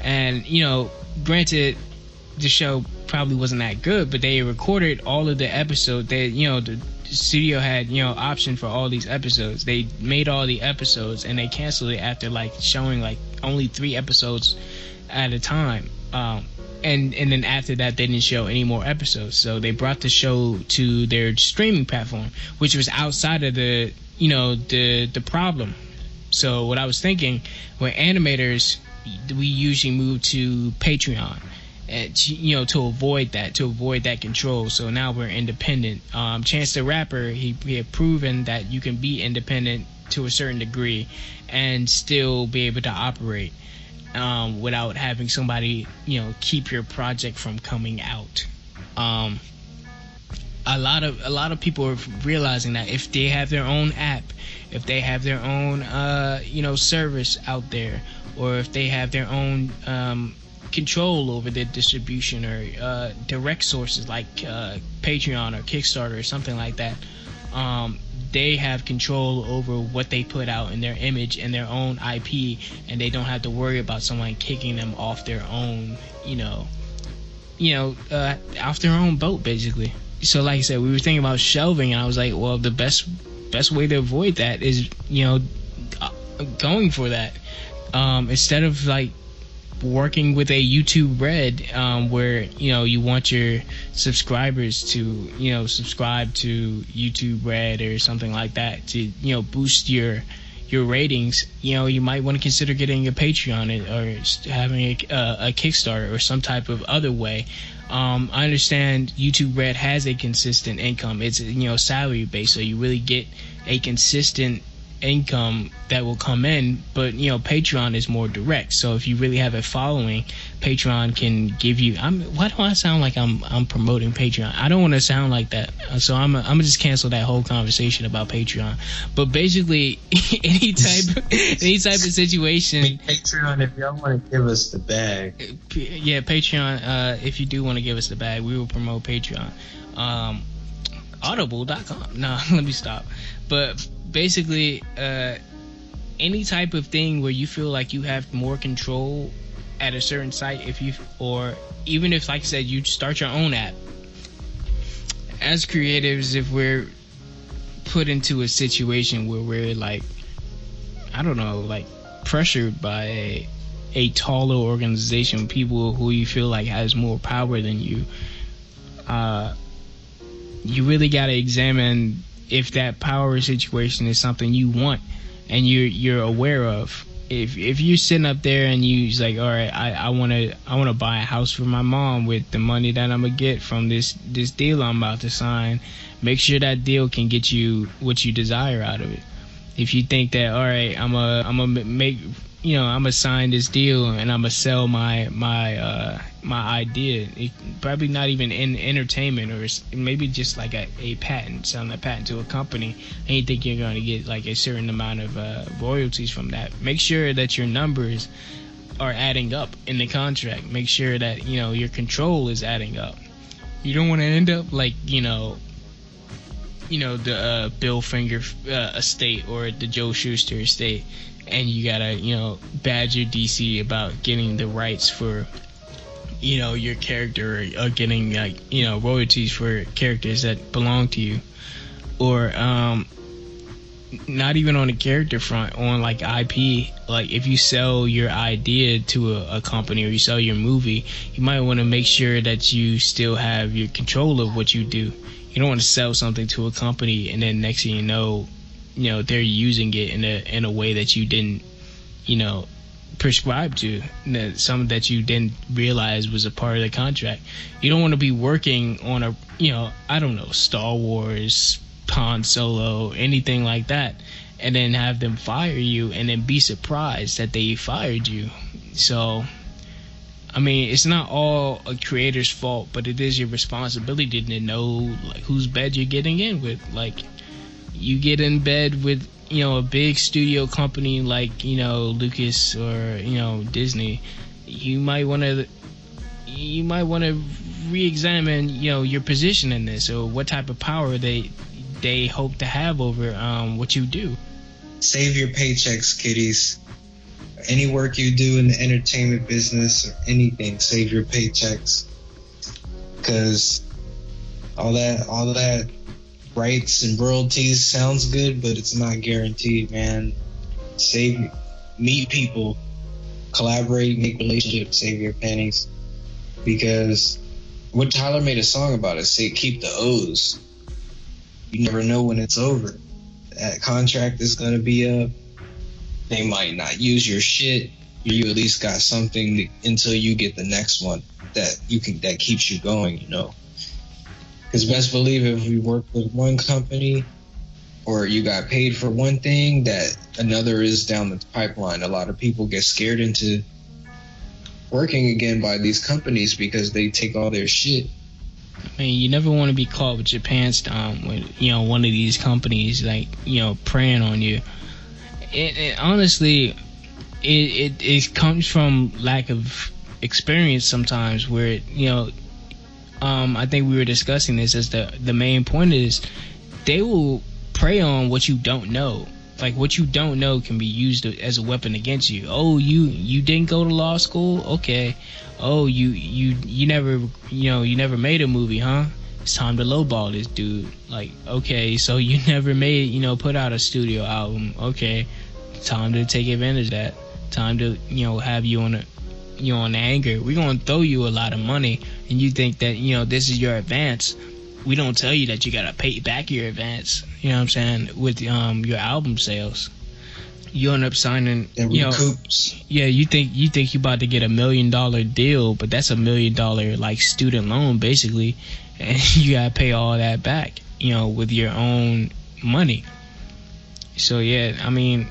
and granted the show probably wasn't that good, but they recorded all of the episodes. They, the studio had, option for all these episodes. They made all the episodes and they canceled it after like showing like only 3 episodes at a time. And then after that they didn't show any more episodes. So they brought the show to their streaming platform, which was outside of the problem. So what I was thinking, when animators, we usually move to Patreon, to avoid that control. So now we're independent. Chance the Rapper, he had proven that you can be independent to a certain degree and still be able to operate without having somebody keep your project from coming out. A lot of people are realizing that if they have their own app, if they have their own service out there, or if they have their own control over their distribution or direct sources like Patreon or Kickstarter or something like that, they have control over what they put out in their image and their own IP, and they don't have to worry about someone kicking them off their own, off their own boat, basically. So like I said, we were thinking about shelving, and I was like, well, the best way to avoid that is, going for that. Instead of like working with a YouTube Red, where you want your subscribers to subscribe to YouTube Red or something like that to boost your ratings, you might want to consider getting a Patreon or having a Kickstarter or some type of other way. I understand YouTube Red has a consistent income. It's salary based, so you really get a consistent income that will come in, but Patreon is more direct. So if you really have a following, Patreon can give you. Why do I sound like I'm promoting Patreon? I don't want to sound like that. So I'm gonna just cancel that whole conversation about Patreon. But basically, any type of situation. Patreon, if y'all want to give us the bag. Yeah, Patreon. If you do want to give us the bag, we will promote Patreon. Audible.com. No, let me stop. But basically, any type of thing where you feel like you have more control at a certain site, or even if, like I said, you start your own app. As creatives, if we're put into a situation where we're like, I don't know, like pressured by a taller organization, people who you feel like has more power than you, you really got to examine if that power situation is something you want and you're aware of. If you're sitting up there and you're like, all right, I want to buy a house for my mom with the money that I'm gonna get from this deal I'm about to sign, make sure that deal can get you what you desire out of it. If you think that, all right, I'm gonna sign this deal and I'm gonna sell my idea, probably not even in entertainment, or maybe just like a patent, selling a patent to a company, and you think you're going to get like a certain amount of royalties from that. Make sure that your numbers are adding up in the contract. Make sure that your control is adding up. You don't want to end up like the Bill Finger estate or the Joe Shuster estate, and you gotta badger DC about getting the rights for your character, or getting royalties for characters that belong to you, or not even on the character front, on like IP. Like if you sell your idea to a company, or you sell your movie, you might want to make sure that you still have your control of what you do. You don't want to sell something to a company and then next thing you know they're using it in a way that you didn't prescribe to, some that you didn't realize was a part of the contract. You don't want to be working on a I don't know, Star Wars, Han Solo, anything like that, and then have them fire you and then be surprised that they fired you. So I mean, it's not all a creator's fault, but it is your responsibility to know like whose bed you're getting in with. Like you get in bed with a big studio company like Lucas or Disney, you might want to re-examine your position in this, or what type of power they hope to have over what you do. Save your paychecks, kiddies. Any work you do in the entertainment business or anything, save your paychecks, because all that rights and royalties sounds good, but it's not guaranteed, man. Meet people, collaborate, make relationships, save your pennies. Because what Tyler made a song about is say keep the O's. You never know when it's over. That contract is gonna be up. They might not use your shit. You at least got something until you get the next one that keeps you going, Because best believe if we work with one company or you got paid for one thing, that another is down the pipeline. A lot of people get scared into working again by these companies because they take all their shit. I mean, you never want to be caught with your pants down when one of these companies like preying on you. It honestly, it comes from lack of experience sometimes. Where I think we were discussing this as the main point is they will prey on what you don't know. Like what you don't know can be used as a weapon against you. Oh, you didn't go to law school? Okay. Oh, you never made a movie, huh? It's time to lowball this dude. Like, okay, so you never made put out a studio album. Okay, time to take advantage of that. Time to have you on anger. We're gonna throw you a lot of money, and you think that this is your advance. We don't tell you that you gotta pay back your advance. You know what I'm saying? With your album sales, you end up signing. Recoups. Yeah, you think you about to get $1 million deal, but that's $1 million like student loan basically, and you gotta pay all that back. With your own money. So yeah, I mean,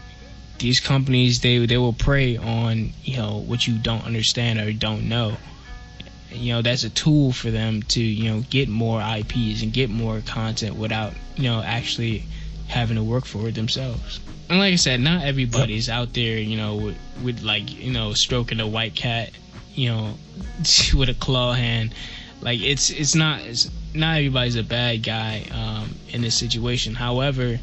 these companies they will prey on what you don't understand or don't know. That's a tool for them to get more IPs and get more content without actually having to work for it themselves. And like I said, not everybody's out there with like stroking a white cat with a claw hand. Like it's not everybody's a bad guy in this situation. However,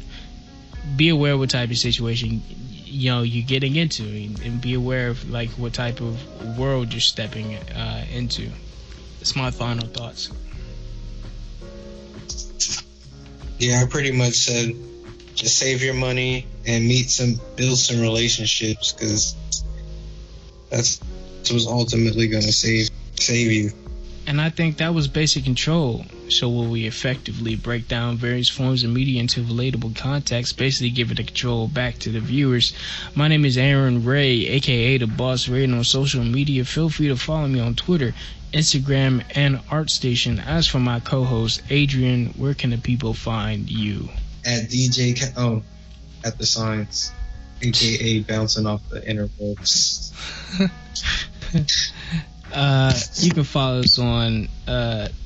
be aware what type of situation you're getting into, and be aware of like what type of world you're stepping into. It's my final thoughts. Yeah, I pretty much said just save your money and build some relationships, because that's what's ultimately going to save you. And I think that was Basic Control. So will we effectively break down various forms of media into relatable context, basically giving the control back to the viewers. My name is Aaron Ray, aka The Boss Ray, on social media. Feel free to follow me on Twitter, Instagram, and ArtStation. As for my co-host, Adrian, where can the people find you? At at the Signs, aka bouncing off the intervals. You can follow us on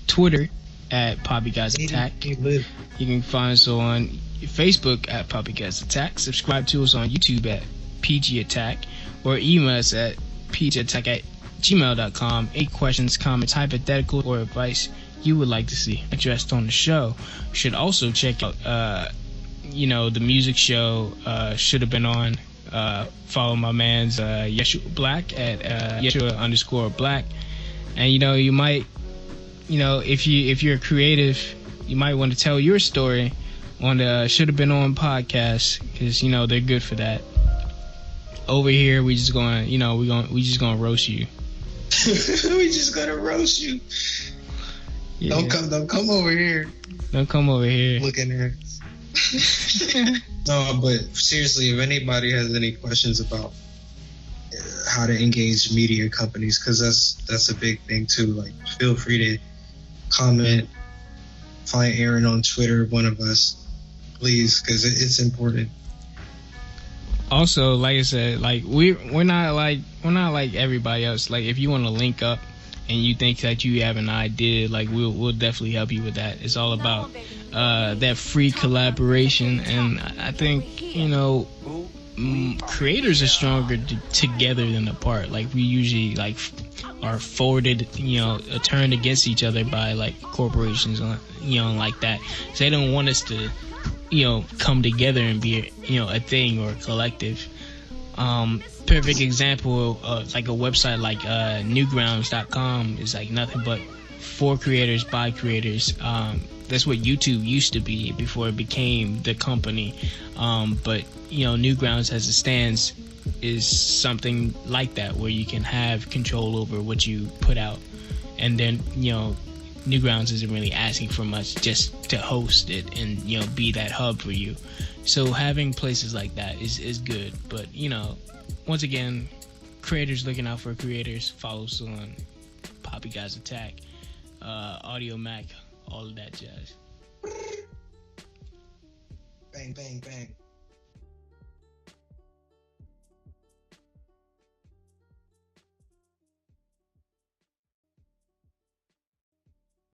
Twitter at Poppy Guys Attack. You can find us on Facebook at Poppy Guys Attack. Subscribe to us on YouTube at PG Attack, or email us at pgattack@gmail.com. Any questions, comments, hypothetical, or advice you would like to see addressed on the show. You should also check out the music show should have been on. Follow my man's Yeshua Black at Yeshua_Black, and you might if you're creative, you might want to tell your story on the Should Have Been On podcast, because they're good for that. Over here, we just gonna roast you. We just gonna roast you. Yeah. Don't come over here. Don't come over here. Looking at No, but seriously, if anybody has any questions about how to engage media companies, because that's a big thing too, like, feel free to comment, find Aaron on Twitter, one of us, please, because it's important. Also, like I said, like we're not like everybody else. Like, if you want to link up and you think that you have an idea, like, we'll definitely help you with that. It's all about that free collaboration, and I think creators are stronger together than apart. Like, we usually are forwarded, turned against each other by like corporations, like that. So they don't want us to come together and be a thing or a collective. Perfect example of like a website like newgrounds.com is like nothing but for creators by creators. That's what YouTube used to be before it became the company. But Newgrounds, as it stands, is something like that, where you can have control over what you put out, and then Newgrounds isn't really asking for much, just to host it and be that hub for you. So having places like that is good. But once again, creators looking out for creators. Follow us on Poppy Guys Attack, Audio Mac, all of that jazz. Bang, bang, bang.